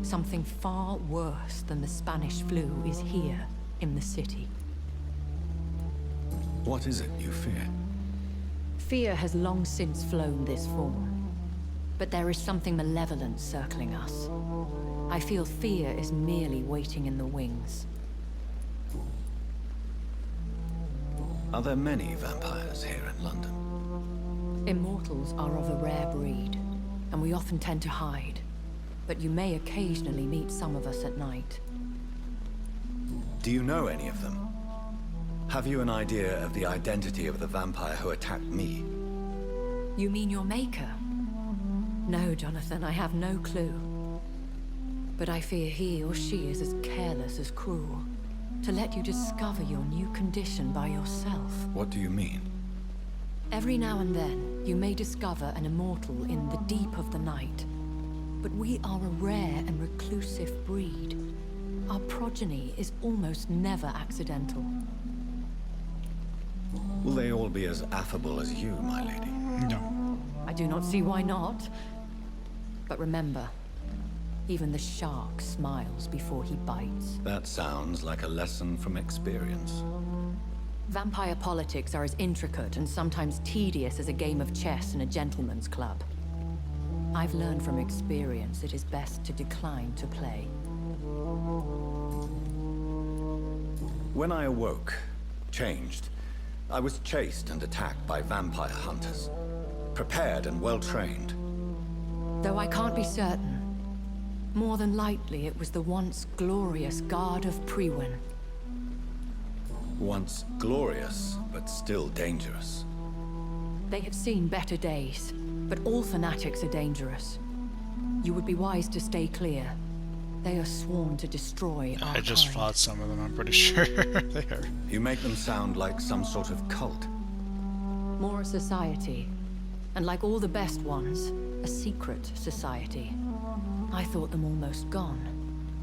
Something far worse than the Spanish flu is here in the city. What is it you fear? Fear has long since flown this form. But there is something malevolent circling us. I feel fear is merely waiting in the wings. Are there many vampires here in London? Immortals are of a rare breed, and we often tend to hide. But you may occasionally meet some of us at night. Do you know any of them? Have you an idea of the identity of the vampire who attacked me? You mean your maker? No, Jonathan, I have no clue. But I fear he or she is as careless as cruel. To let you discover your new condition by yourself. What do you mean? Every now and then, you may discover an immortal in the deep of the night. But we are a rare and reclusive breed. Our progeny is almost never accidental. Will they all be as affable as you, my lady? No. I do not see why not. But remember, even the shark smiles before he bites. That sounds like a lesson from experience. Vampire politics are as intricate and sometimes tedious as a game of chess in a gentleman's club. I've learned from experience it is best to decline to play. When I awoke, changed, I was chased and attacked by vampire hunters. Prepared and well-trained. Though I can't be certain, more than likely it was the once glorious Guard of Priwen. Once glorious, but still dangerous. They have seen better days, but all fanatics are dangerous. You would be wise to stay clear. They are sworn to destroy our I just kind. fought some of them, I'm pretty sure they are. You make them sound like some sort of cult. More a society. And like all the best ones, a secret society. I thought them almost gone,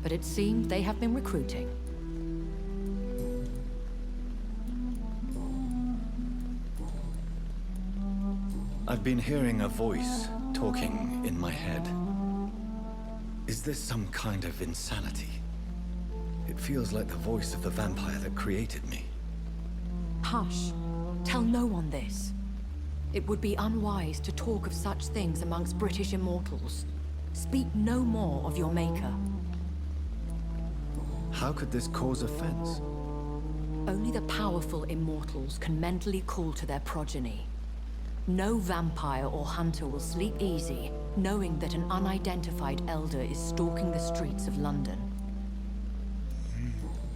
but it seemed they have been recruiting. I've been hearing a voice talking in my head. Is this some kind of insanity? It feels like the voice of the vampire that created me. Hush. Tell no one this. It would be unwise to talk of such things amongst British immortals. Speak no more of your maker. How could this cause offense? Only the powerful immortals can mentally call to their progeny. No vampire or hunter will sleep easy, knowing that an unidentified elder is stalking the streets of London.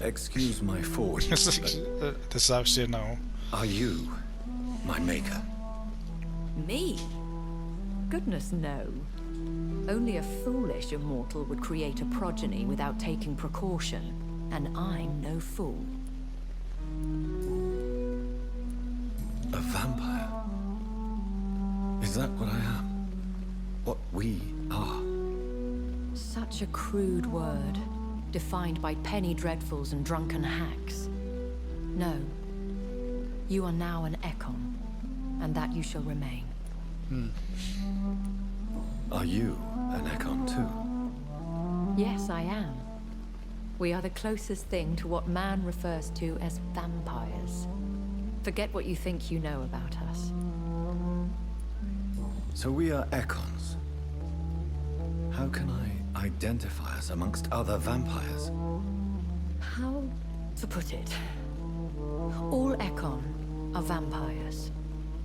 Excuse my forwardness, This is actually a no. are you my maker? Me? Goodness, no. Only a foolish immortal would create a progeny without taking precaution, and I'm no fool. A vampire? Is that what I am? What we are? Such a crude word, defined by penny dreadfuls and drunken hacks. No. You are now an Ekon, and that you shall remain. Are you an Ekon too? Yes, I am. We are the closest thing to what man refers to as vampires. Forget what you think you know about us. So we are Ekons. How can I identify us amongst other vampires? How to put it? All Ekon are vampires.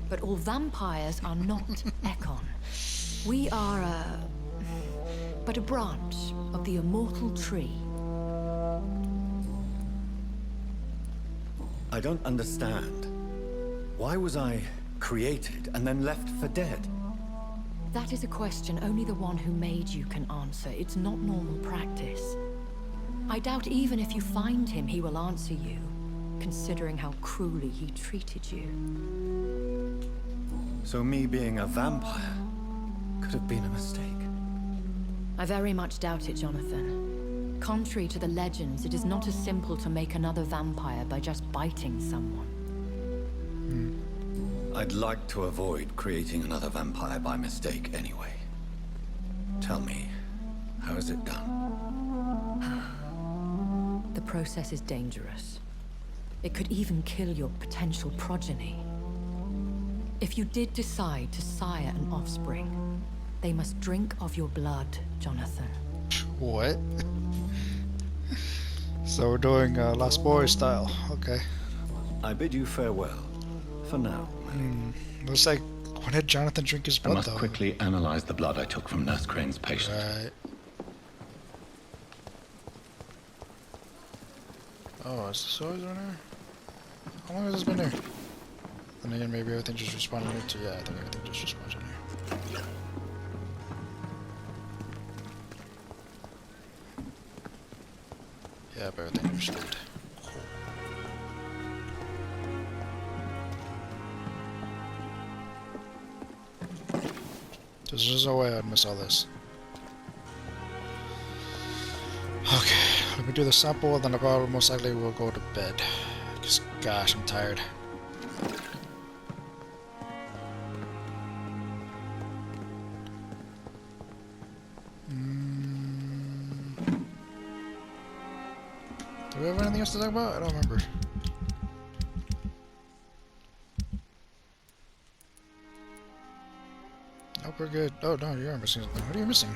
But all vampires are not Ekon. We are but a branch of the immortal tree. I don't understand. Why was I created and then left for dead? That is a question only the one who made you can answer. It's not normal practice. I doubt even if you find him, he will answer you, considering how cruelly he treated you. So me being a vampire could have been a mistake. I very much doubt it, Jonathan. Contrary to the legends, it is not as simple to make another vampire by just biting someone. I'd like to avoid creating another vampire by mistake anyway. Tell me, how is it done? The process is dangerous. It could even kill your potential progeny. If you did decide to sire an offspring, they must drink of your blood, Jonathan. What? So we're doing Lost Boys style. Okay. I bid you farewell. For now, my lady. Looks like, when did Jonathan drink his I blood, must though? quickly analyze the blood I took from Nurse Crane's patient. Right. Oh, is this always been here? How long has this been here? Then again, maybe everything just respawned in here too. Yeah, I think everything just respawned in here. Yeah, but everything understood. There's just no way I'd miss all this. Okay, let me do the sample, then I probably most likely will go to bed. Because, gosh, I'm tired. Do we have anything else to talk about? I don't remember. Nope, we're good. Oh, no, you're missing something. What are you missing?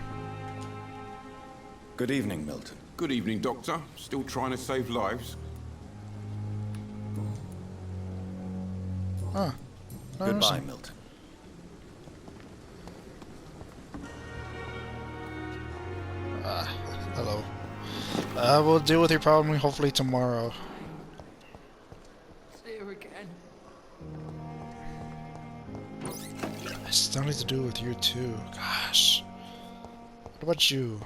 Good evening, Milton. Good evening, Doctor. Still trying to save lives? Oh. No, I'm Goodbye, missing. Milton. Hello. We'll deal with your problem hopefully tomorrow. See you again. I still need to do it with you too. Gosh. What about you?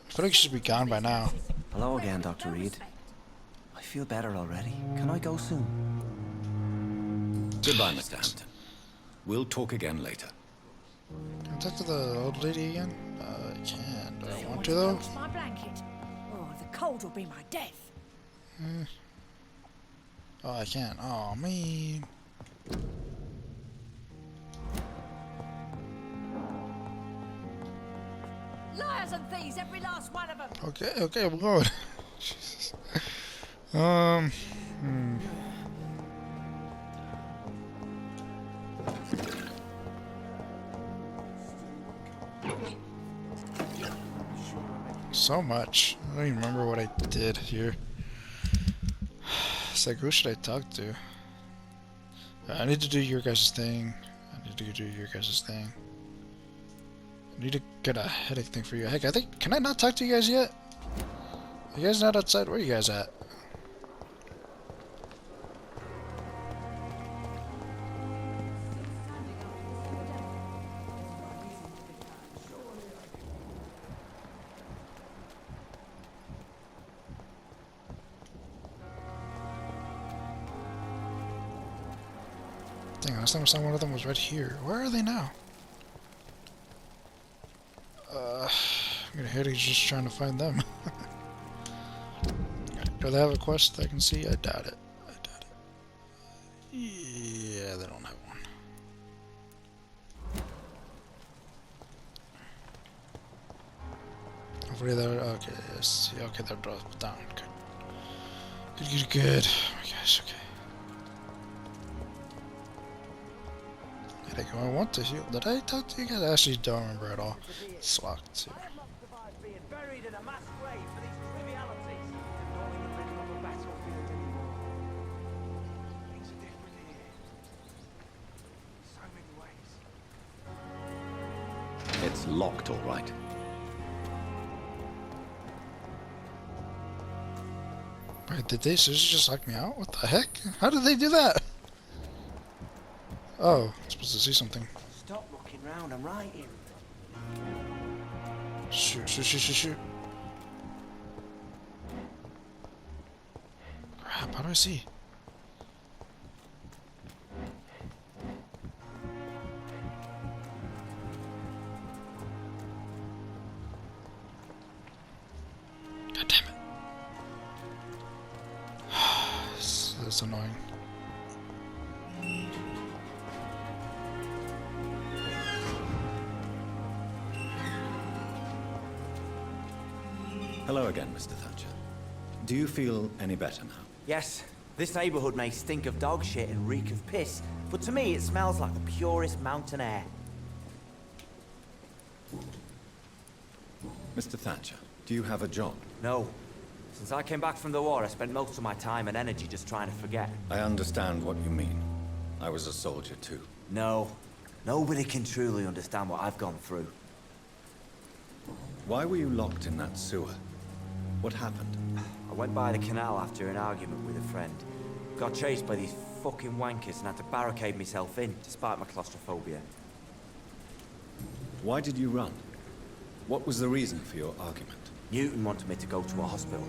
I feel like you should be gone by now. Hello again, Dr. Reed. I feel better already. Can I go soon? Goodbye, Mr. Hampton. We'll talk again later. Can I talk to the old lady again? I can. Do I want to though? My blanket. Oh, the cold will be my death. Oh, I can't. Oh, man. Liars and thieves, every last one of them. Okay, okay, I'm going. Jesus. So much. I don't even remember what I did here. It's like, who should I talk to? I need to do your guys' thing. I need to do your guys' thing. I need to get a headache thing for you. Heck, I think, can I not talk to you guys yet? You guys not outside? Where are you guys at? Dang, last time I saw one of them was right here. Where are they now? I'm gonna head just trying to find them. Do they have a quest I can see? I doubt it. I doubt it. Yeah, they don't have one. Hopefully they're okay. Yes, yeah, okay, they're dropped down. Good. Good, good, good. Oh my gosh, okay. I want to heal. Did I talk to you guys? I actually don't remember at all. It's locked too. It's locked, all right. Wait, did they seriously just lock me out? What the heck? How did they do that? Oh, I'm supposed to see something. Stop looking round, I'm right here. Shoot, shoot, shoot, shoot, shoot. Crap, how do I see? God damn it. That's annoying. Hello again, Mr. Thatcher. Do you feel any better now? Yes, this neighborhood may stink of dog shit and reek of piss, but to me it smells like the purest mountain air. Mr. Thatcher, do you have a job? No. Since I came back from the war, I spent most of my time and energy just trying to forget. I understand what you mean. I was a soldier too. No. Nobody can truly understand what I've gone through. Why were you locked in that sewer? What happened? I went by the canal after an argument with a friend. Got chased by these fucking wankers and had to barricade myself in, despite my claustrophobia. Why did you run? What was the reason for your argument? Newton wanted me to go to a hospital.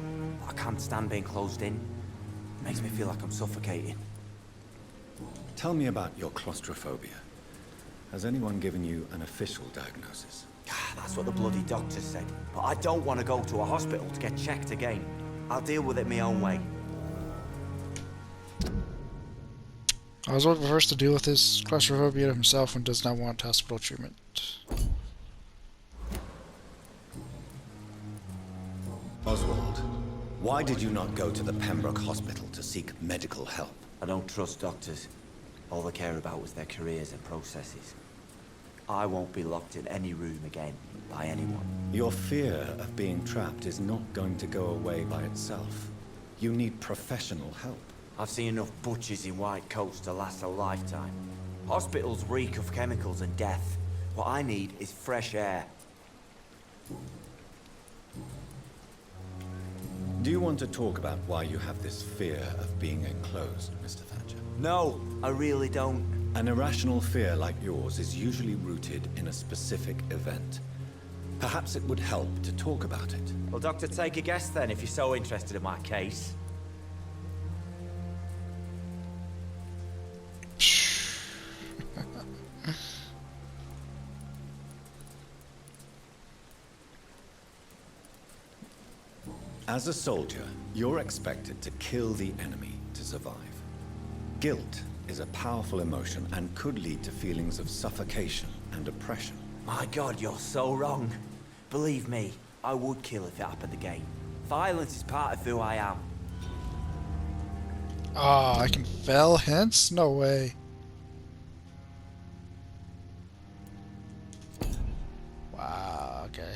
I can't stand being closed in. It makes me feel like I'm suffocating. Tell me about your claustrophobia. Has anyone given you an official diagnosis? That's what the bloody doctor said. But I don't want to go to a hospital to get checked again. I'll deal with it my own way. I was one of the first to deal with his claustrophobia himself and does not want hospital treatment. Oswald, why did you not go to the Pembroke Hospital to seek medical help? I don't trust doctors. All they care about was their careers and processes. I won't be locked in any room again by anyone. Your fear of being trapped is not going to go away by itself. You need professional help. I've seen enough butchers in white coats to last a lifetime. Hospitals reek of chemicals and death. What I need is fresh air. Do you want to talk about why you have this fear of being enclosed, Mr. Thatcher? No, I really don't. An irrational fear like yours is usually rooted in a specific event. Perhaps it would help to talk about it. Well, Doctor, take a guess then, if you're so interested in my case. As a soldier, you're expected to kill the enemy to survive. Guilt is a powerful emotion and could lead to feelings of suffocation and oppression. My God, you're so wrong. Believe me, I would kill if it happened again. Violence is part of who I am. Oh, I can fail hints? No way. Wow, okay.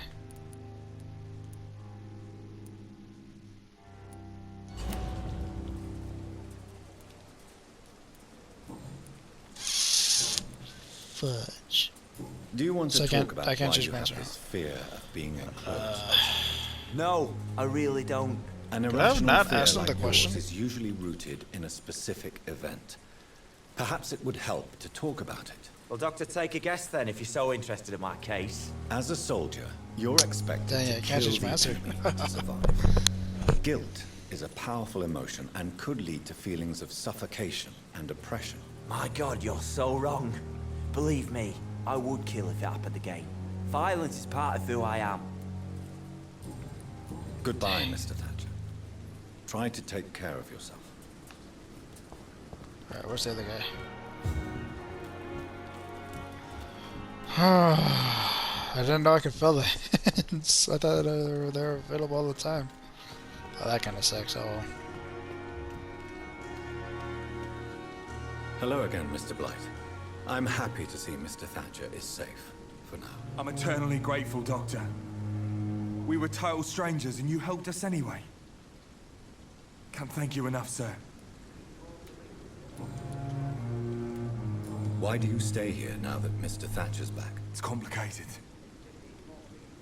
Fudge. Do you want to So talk about I can't why choose you my have answer. this fear of being enclosed? No, I really don't. An But I have irrational not fear asked him like the question. yours is usually rooted in a specific event. Perhaps it would help to talk about it. Well, Doctor, take a guess then if you're so interested in my case. As a soldier, you're expected Dang it, I to can't kill choose my the answer. enemy to survive. Guilt is a powerful emotion and could lead to feelings of suffocation and oppression. My God, you're so wrong. Believe me, I would kill if it happened again. Violence is part of who I am. Goodbye, Mr. Thatcher. Try to take care of yourself. Alright, where's the other guy? I didn't know I could fill the hints. I thought they were available all the time. Oh, that kind of sucks. Oh well. Hello again, Mr. Blight. I'm happy to see Mr. Thatcher is safe for now. I'm eternally grateful, Doctor. We were total strangers and you helped us anyway. Can't thank you enough, sir. Why do you stay here now that Mr. Thatcher's back? It's complicated.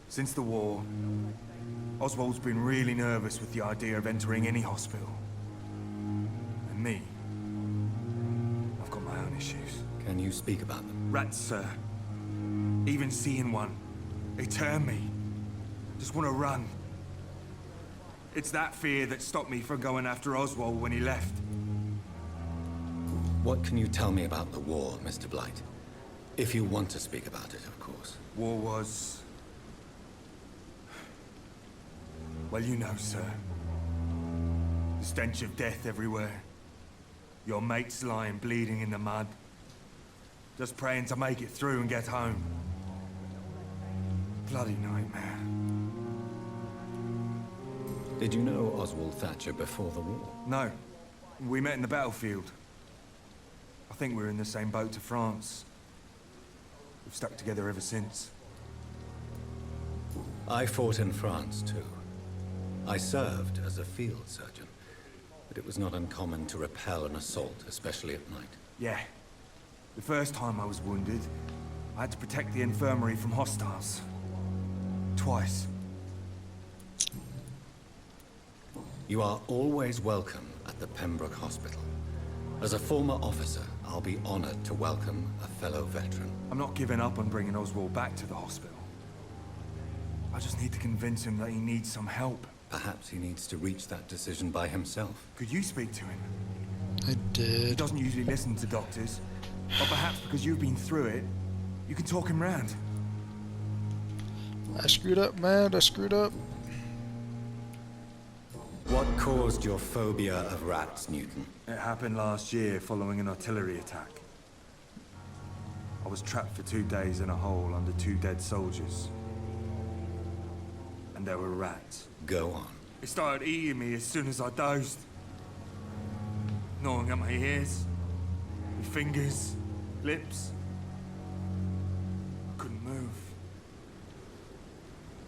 Since the war, Oswald's been really nervous with the idea of entering any hospital. And me, I've got my own issues. Can you speak about them? Rats, sir. Even seeing one, they turn me. Just want to run. It's that fear that stopped me from going after Oswald when he left. What can you tell me about the war, Mr. Blight? If you want to speak about it, of course. War was... well, you know, sir. The stench of death everywhere. Your mates lying bleeding in the mud. Just praying to make it through and get home. Bloody nightmare. Did you know Oswald Thatcher before the war? No. We met in the battlefield. I think we were in the same boat to France. We've stuck together ever since. I fought in France, too. I served as a field surgeon, but it was not uncommon to repel an assault, especially at night. Yeah. The first time I was wounded, I had to protect the infirmary from hostiles. Twice. You are always welcome at the Pembroke Hospital. As a former officer, I'll be honored to welcome a fellow veteran. I'm not giving up on bringing Oswald back to the hospital. I just need to convince him that he needs some help. Perhaps he needs to reach that decision by himself. Could you speak to him? I did. He doesn't usually listen to doctors. But perhaps because you've been through it, you can talk him round. I screwed up, man. I screwed up. What caused your phobia of rats, Newton? It happened last year following an artillery attack. I was trapped for 2 days in a hole under 2 dead soldiers. And there were rats. Go on. They started eating me as soon as I dozed. Gnawing at my ears, my fingers, lips. I couldn't move.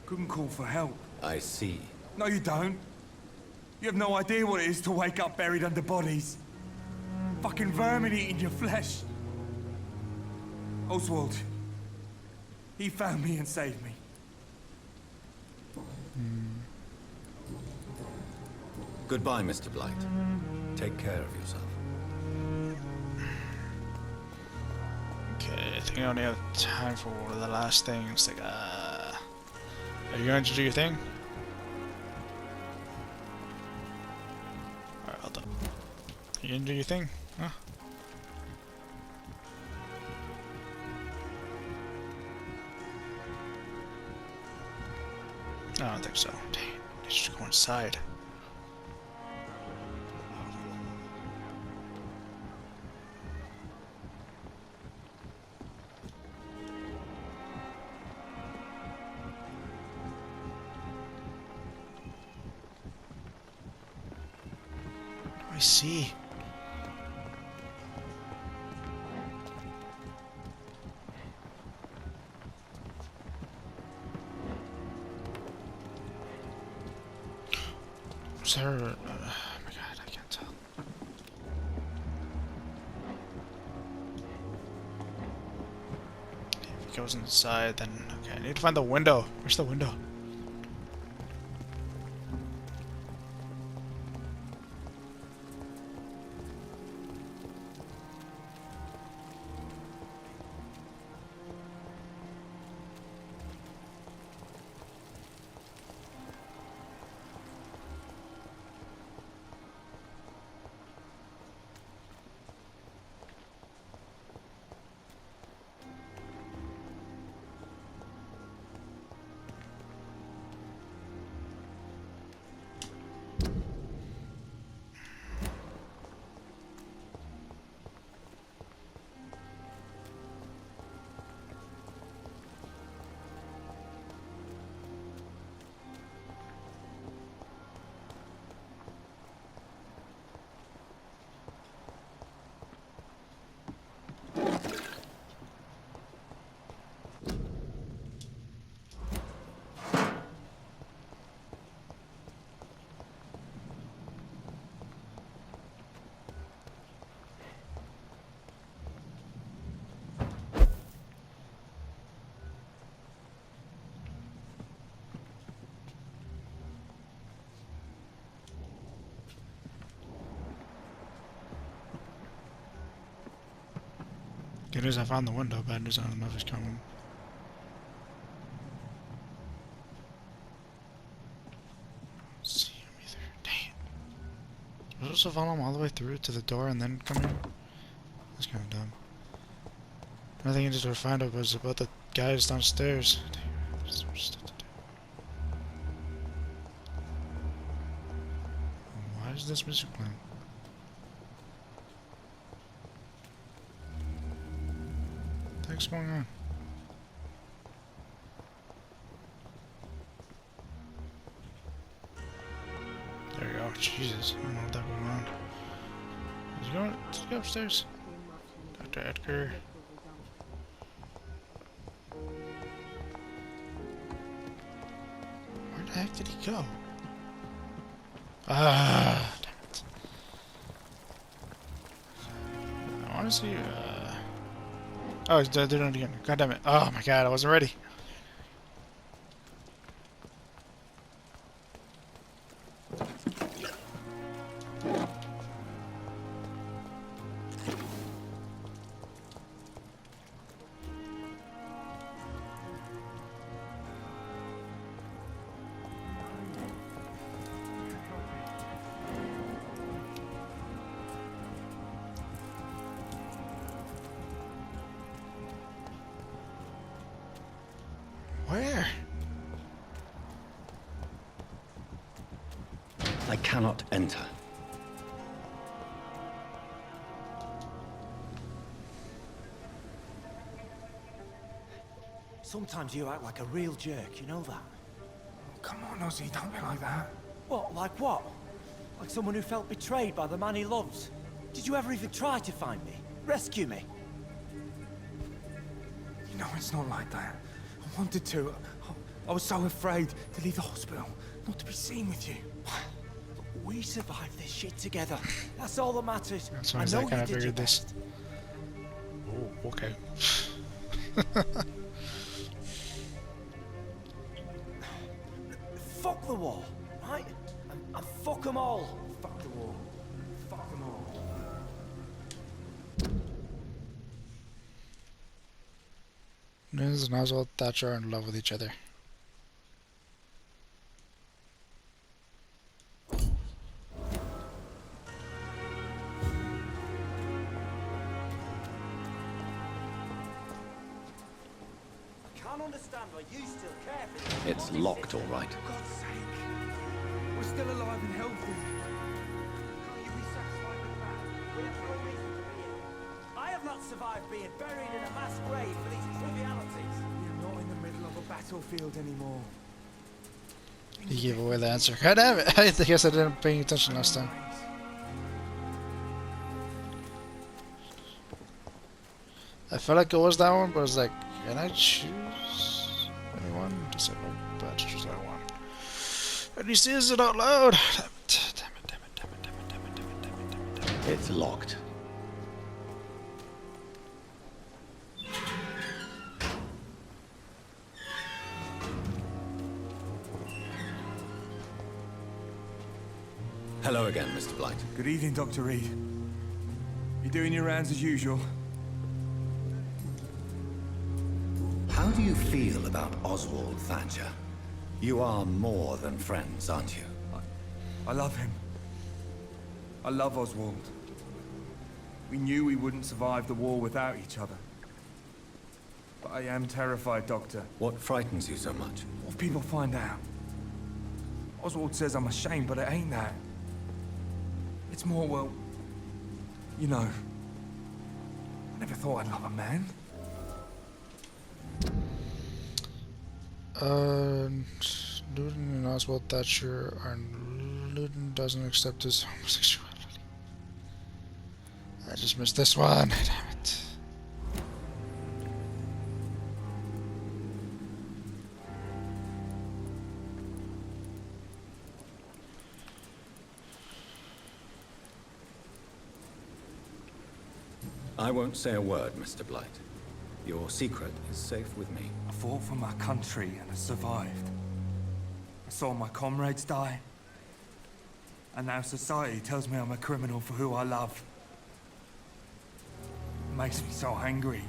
Couldn't call for help. I see. No, you don't. You have no idea what it is to wake up buried under bodies. Fucking vermin eating your flesh. Oswald. He found me and saved me. Goodbye, Mr. Blight. Take care of yourself. Okay, I think I only have time for one of the last things. Like, are you going to do your thing? Alright, hold up. You gonna do your thing? Huh? I don't think so. Dang, let's just go inside. me see. Is there... oh my god, I can't tell. If it goes inside, then... okay, I need to find the window. Where's the window? Good news I found the window, bad news I don't know if it's coming. See him either. Dang it. Was I supposed to follow him all the way through to the door and then come in? That's kind of dumb. Another thing I just found out was about the guys downstairs. Dang, there's so much stuff to do. Why is this music playing? What's going on? There we go. Jesus, I don't know what that going on. Did you go upstairs? Dr. Edgar. Where the heck did he go? Ah, damn it. I want to see. Oh, he's doing it again. God damn it. Oh my god, I wasn't ready. Where? I cannot enter. Sometimes you act like a real jerk, you know that? Come on, Ozzy, don't be like that. What, like what? Like someone who felt betrayed by the man he loves? Did you ever even try to find me? Rescue me? You know, it's not like that. I wanted to. I was so afraid to leave the hospital, not to be seen with you. We survived this shit together. That's all that matters. As long as I kind of figured this. Oh, okay. Fuck the wall, right? And fuck them all. Fuck the wall. Fuck them all. Nunes and Oswald Thatcher are in love with each other. It's locked, all right. For God's sake. We're still alive and healthy. Can't you be satisfied with that? We have no reason to be here. I have not survived being buried in a mass grave for these trivialities. We're not in the middle of a battlefield anymore. He gave away the answer. God damn it! I guess I didn't pay attention last time. I felt like it was that one, but I was like, can I choose anyone? Just like, oh, but to choose that one. And he says it out loud. Damn it, damn it, damn it, damn it, damn it, damn it, damn it, damn it, damn it, damn it. It's locked. Hello again, Mr. Blight. Good evening, Dr. Reed. You doing your rounds as usual? How do you feel about Oswald Thatcher? You are more than friends, aren't you? I love him. I love Oswald. We knew we wouldn't survive the war without each other. But I am terrified, Doctor. What frightens you so much? What if people find out? Oswald says I'm ashamed, but it ain't that. It's more, well, you know, I never thought I'd love a man. Newton and Oswald Thatcher are... Newton doesn't accept his homosexuality. I just missed this one. Damn it. I won't say a word, Mr. Blight. Your secret is safe with me. I fought for my country and I survived. I saw my comrades die. And now society tells me I'm a criminal for who I love. It makes me so angry.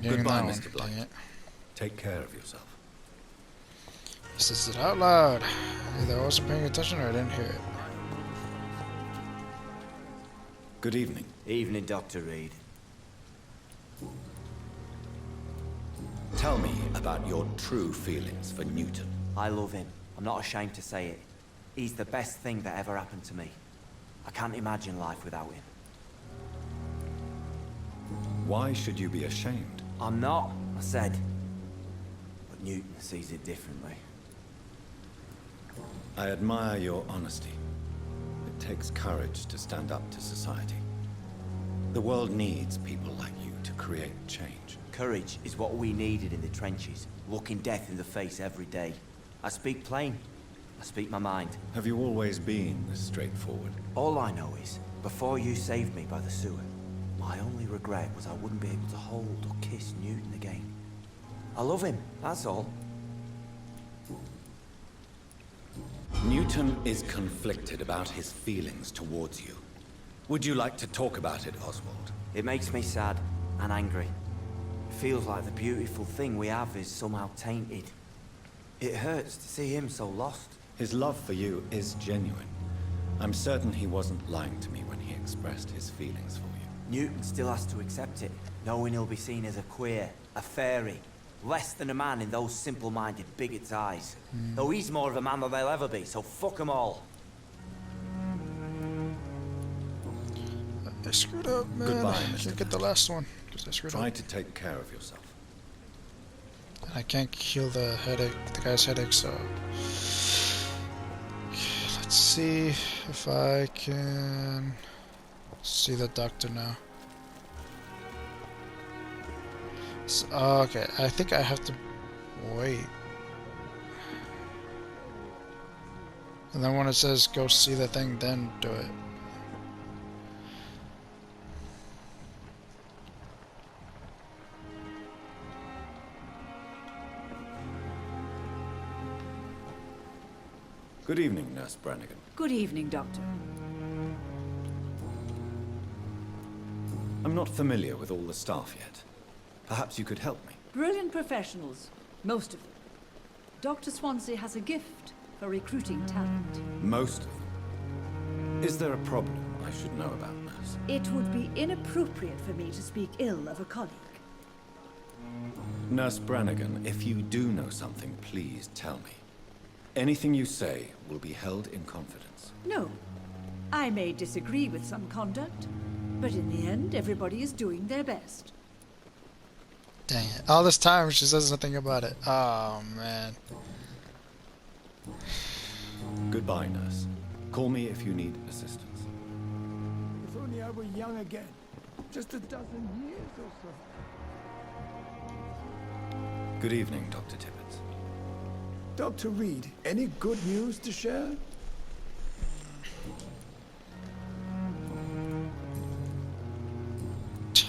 Goodbye, Mr. Blight. Take care of yourself. He says it out loud. Either I wasn't paying attention or I didn't hear it. Good evening. Evening, Dr. Reed. Tell me about your true feelings for Newton. I love him. I'm not ashamed to say it. He's the best thing that ever happened to me. I can't imagine life without him. Why should you be ashamed? I'm not, I said. But Newton sees it differently. I admire your honesty. It takes courage to stand up to society. The world needs people like you to create change. Courage is what we needed in the trenches, looking death in the face every day. I speak plain. I speak my mind. Have you always been this straightforward? All I know is, before you saved me by the sewer, my only regret was I wouldn't be able to hold or kiss Newton again. I love him, that's all. Newton is conflicted about his feelings towards you. Would you like to talk about it, Oswald? It makes me sad and angry. It feels like the beautiful thing we have is somehow tainted. It hurts to see him so lost. His love for you is genuine. I'm certain he wasn't lying to me when he expressed his feelings for you. Newton still has to accept it, knowing he'll be seen as a queer, a fairy, less than a man in those simple-minded bigots' eyes. Though he's more of a man than they'll ever be, so fuck them all. I screwed up, man. Goodbye, I Mr. can't get the last one because I screwed Try up. to take care of yourself. I can't heal the headache, the guy's headache, so... Let's see if I can see the doctor now. So, okay, I think I have to wait. And then when it says go see the thing, then do it. Good evening, Nurse Brannigan. Good evening, Doctor. I'm not familiar with all the staff yet. Perhaps you could help me. Brilliant professionals, most of them. Dr. Swansea has a gift for recruiting talent. Most of them. Is there a problem I should know about, Nurse? It would be inappropriate for me to speak ill of a colleague. Nurse Brannigan, if you do know something, please tell me. Anything you say will be held in confidence. No. I may disagree with some conduct, but in the end, everybody is doing their best. Dang it. All this time she says nothing about it. Oh, man. Goodbye, Nurse. Call me if you need assistance. If only I were young again. Just a dozen years or so. Good evening, Dr. Tippett. Dr. Reed, any good news to share?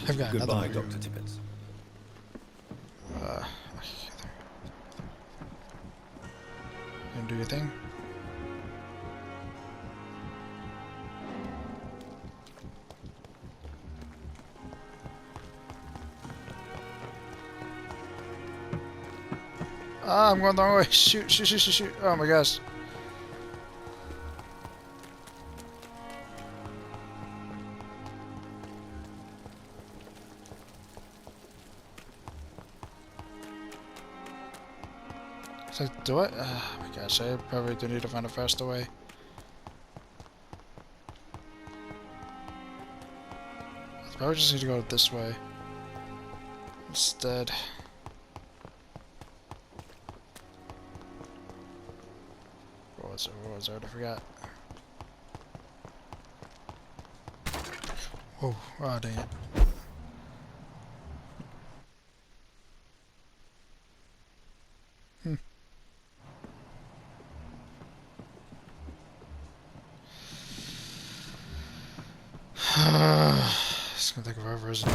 I've got another Goodbye, one. Dr. Tippett. You do your thing. Ah, I'm going the wrong way. Shoot, shoot, shoot, shoot, shoot. Oh my gosh. So do I? Oh my gosh, I probably do need to find a faster way. I probably just need to go this way instead. What was it? What was it? I forgot. Oh, oh dang it. It's gonna take forever, isn't it?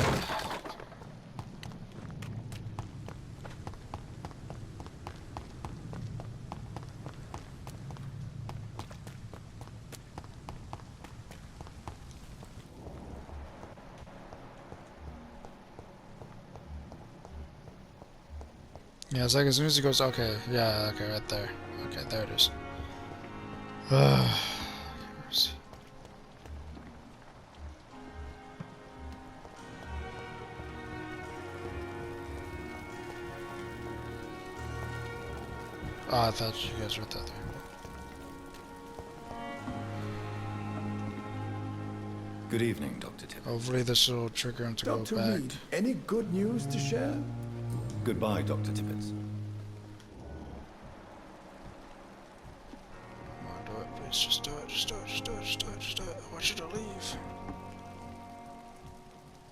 Yeah, it's like as soon as he goes, okay, yeah, okay, right there. Okay, there it is. Mercy. Oh, I thought you guys were right there. Good evening, Dr. Tippett. Hopefully this will trigger him to Dr. go back. Reed, any good news to share? Goodbye, Dr. Tippett. Come on, do it, please. Just do it, just do it, just do it, just do it, just do it. I want you to leave.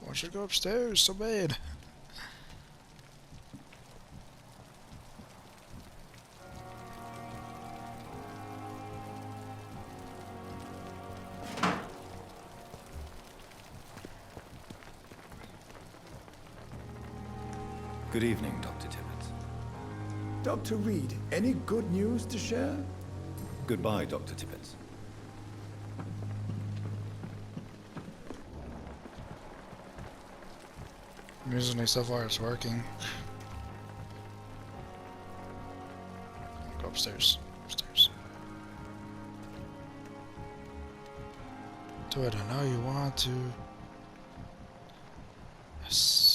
I want you to go upstairs so bad. Good evening, Dr. Tippett. Dr. Reed, any good news to share? Goodbye, Dr. Tippett. Musically so far it's working. Go upstairs. Upstairs. Do it, I know you want to. Yes.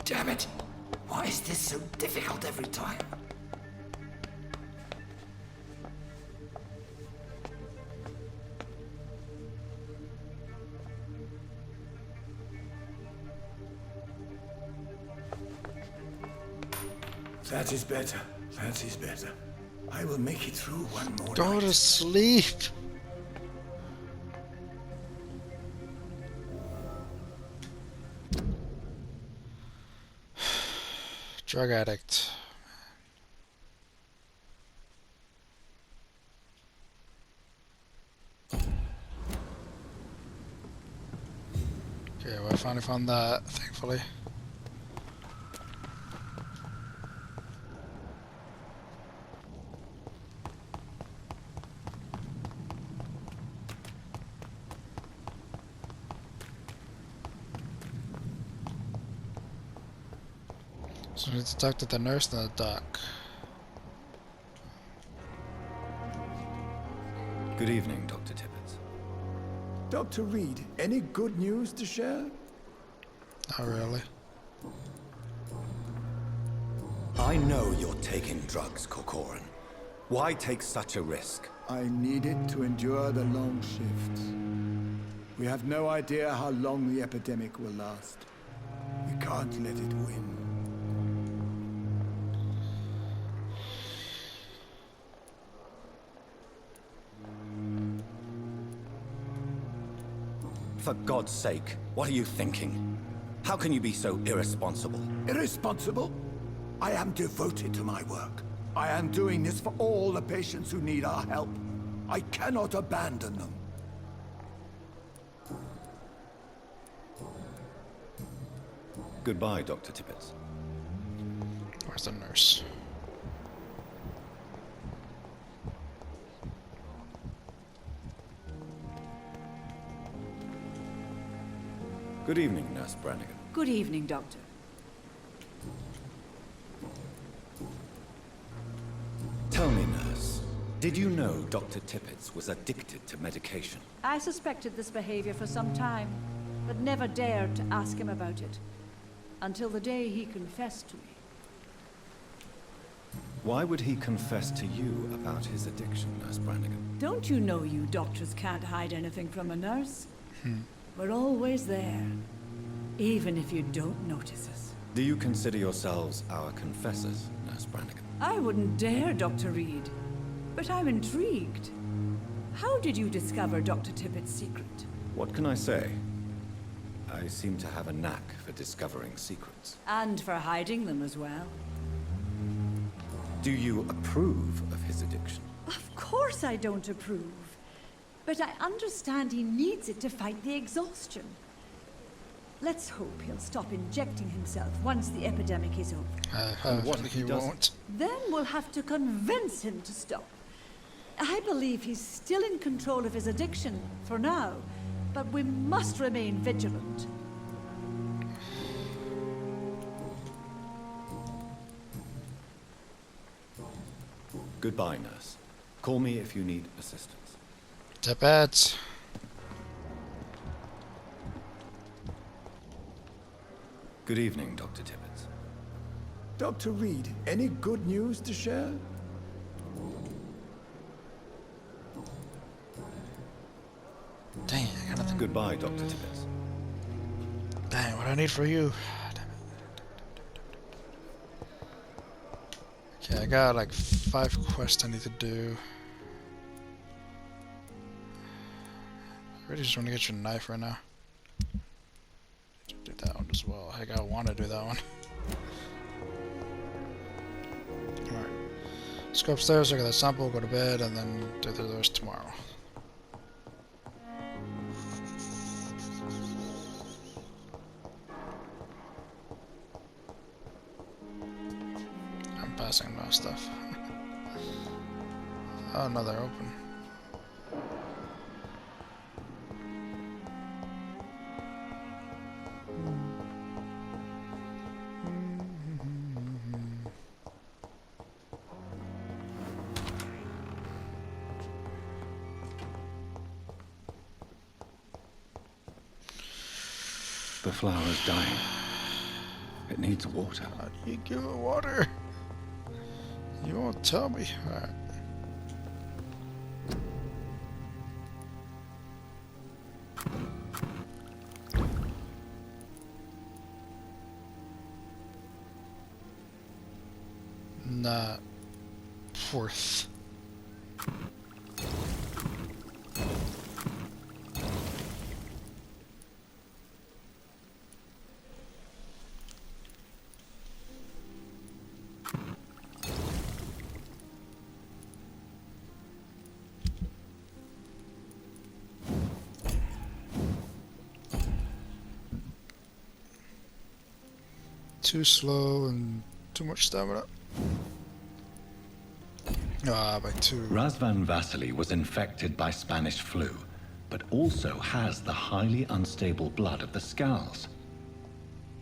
Damn it! Why is this so difficult every time? That is better. That is better. I will make it through one more Go night. to sleep. Drug addict. Okay, well, I finally found that, thankfully. So I need to talk to the nurse and the doc. Good evening, Dr. Tippett. Dr. Reed, any good news to share? Not really. I know you're taking drugs, Corcoran. Why take such a risk? I needed to endure the long shifts. We have no idea how long the epidemic will last. We can't let it win. For God's sake, what are you thinking? How can you be so irresponsible? Irresponsible? I am devoted to my work. I am doing this for all the patients who need our help. I cannot abandon them. Goodbye, Dr. Tippett. Where's the nurse? Good evening, Nurse Brannigan. Good evening, Doctor. Tell me, Nurse, did you know Dr. Tippett was addicted to medication? I suspected this behavior for some time, but never dared to ask him about it. Until the day he confessed to me. Why would he confess to you about his addiction, Nurse Brannigan? Don't you know you doctors can't hide anything from a nurse? We're always there, even if you don't notice us. Do you consider yourselves our confessors, Nurse Brannigan? I wouldn't dare, Dr. Reed, but I'm intrigued. How did you discover Dr. Tippett's secret? What can I say? I seem to have a knack for discovering secrets. And for hiding them as well. Do you approve of his addiction? Of course I don't approve. But I understand he needs it to fight the exhaustion. Let's hope he'll stop injecting himself once the epidemic is over. And what if he won't? Then we'll have to convince him to stop. I believe he's still in control of his addiction, for now, but we must remain vigilant. Goodbye, Nurse. Call me if you need assistance. Tippett. Good evening, Dr. Tippett. Dr. Reed, any good news to share? Dang, I got nothing. Goodbye, Dr. Tippett. Dang, what do I need for you? Okay, I got like 5 quests I need to do. I really just want to get your knife right now. Do that one as well. Heck, I want to do that one. Alright. Let's go upstairs, look at that sample, go to bed, and then do the rest tomorrow. I'm passing my stuff. Oh no, they're open. The flower's dying. It needs water. How do you give it water? You won't tell me. Alright. Not worth. Too slow and too much stamina. By 2. Razvan Vasily was infected by Spanish flu, but also has the highly unstable blood of the Scowls.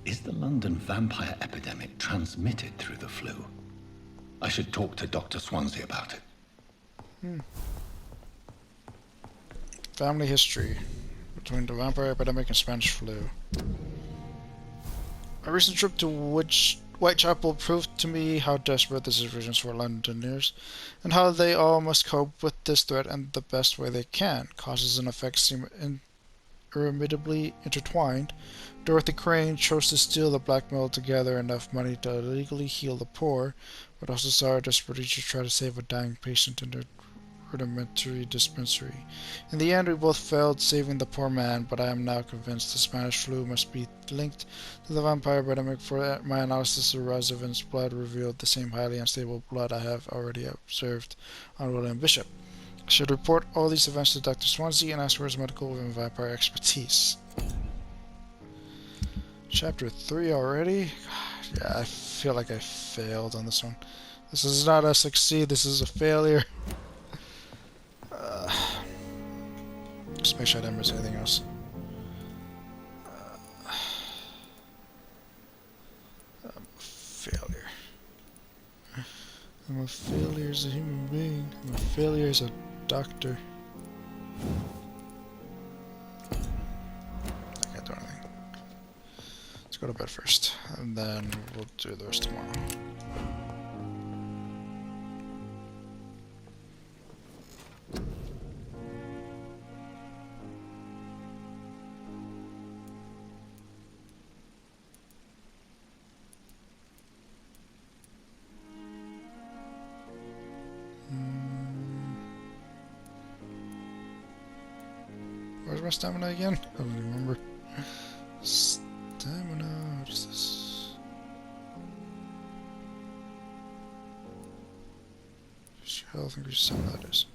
Is the London vampire epidemic transmitted through the flu? I should talk to Dr. Swansea about it. Family history between the vampire epidemic and Spanish flu. A recent trip to Whitechapel proved to me how desperate the situation is for Londoners, and how they all must cope with this threat in the best way they can. Causes and effects seem irremediably intertwined. Dorothy Crane chose to steal the blackmail to gather enough money to illegally heal the poor, but also saw her desperately to try to save a dying patient in her rudimentary dispensary. In the end, we both failed saving the poor man, but I am now convinced the Spanish flu must be linked to the vampire epidemic, for my analysis of Rosavin's blood revealed the same highly unstable blood I have already observed on William Bishop. I should report all these events to Dr. Swansea and ask for his medical and vampire expertise. Chapter 3 already? Yeah, I feel like I failed on this one. This is not a succeed, this is a failure. Just make sure I didn't miss anything else. I'm a failure. I'm a failure as a human being. I'm a failure as a doctor. I can't do anything. Let's go to bed first, and then we'll do the rest tomorrow. Where's my stamina again? I don't even remember. Stamina, what is this? Health increase 7, that is.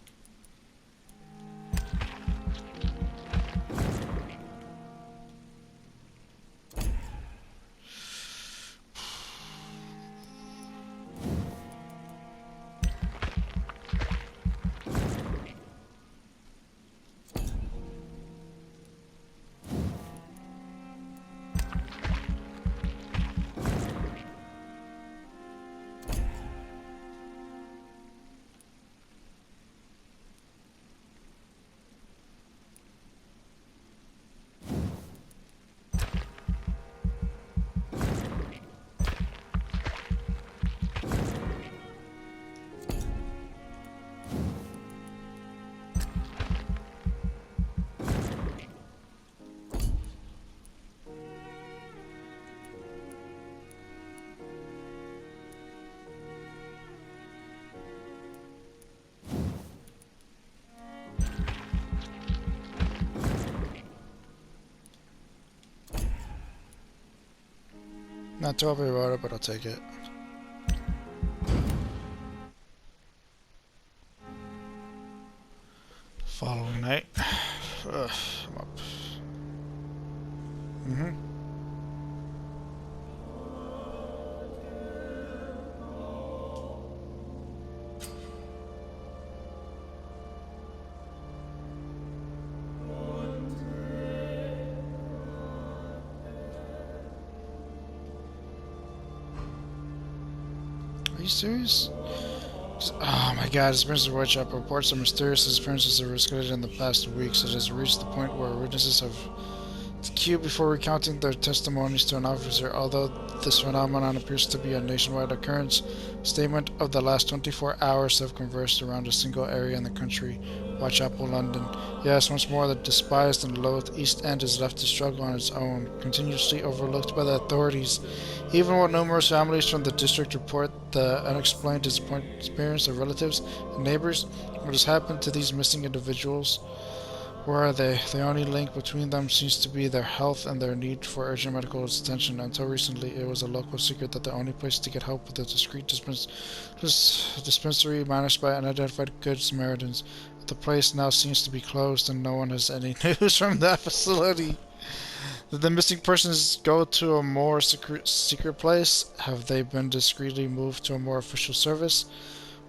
Not too happy about it, but I'll take it. Following night. Ugh, I'm up. Are you serious? Oh my god, Disappearance of Whitechapel reports of mysterious disappearances have escalated in the past weeks. It has reached the point where witnesses have to queue before recounting their testimonies to an officer. Although this phenomenon appears to be a nationwide occurrence, statements of the last 24 hours have converged around a single area in the country, Whitechapel, London. Yes, once more the despised and loathed East End is left to struggle on its own, continuously overlooked by the authorities. Even while numerous families from the district report the unexplained disappearance of relatives and neighbors, what has happened to these missing individuals? Where are they? The only link between them seems to be their health and their need for urgent medical attention. Until recently, it was a local secret that the only place to get help was a discreet dispensary managed by unidentified Good Samaritans. The place now seems to be closed, and no one has any news from that facility. Did the missing persons go to a more secret place? Have they been discreetly moved to a more official service?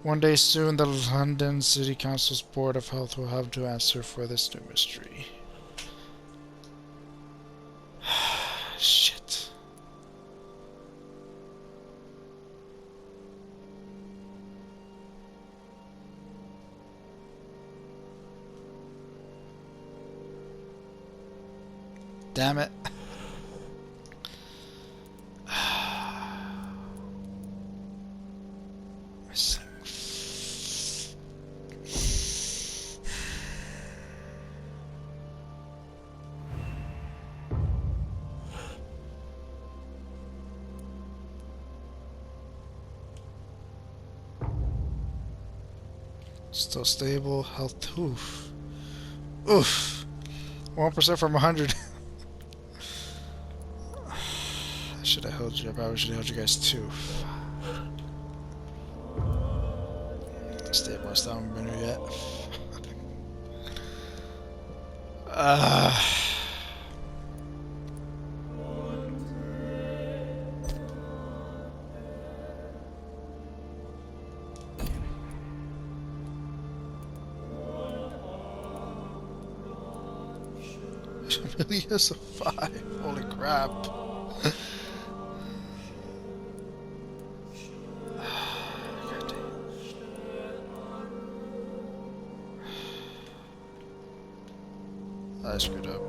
One day soon, the London City Council's Board of Health will have to answer for this new mystery. Shit. Damn it. Still stable, health, oof. Oof. 1% from 100. I should have held you. I probably should have held you guys too. Stable, still haven't been here yet. Really is a 5. Holy crap. I screwed up.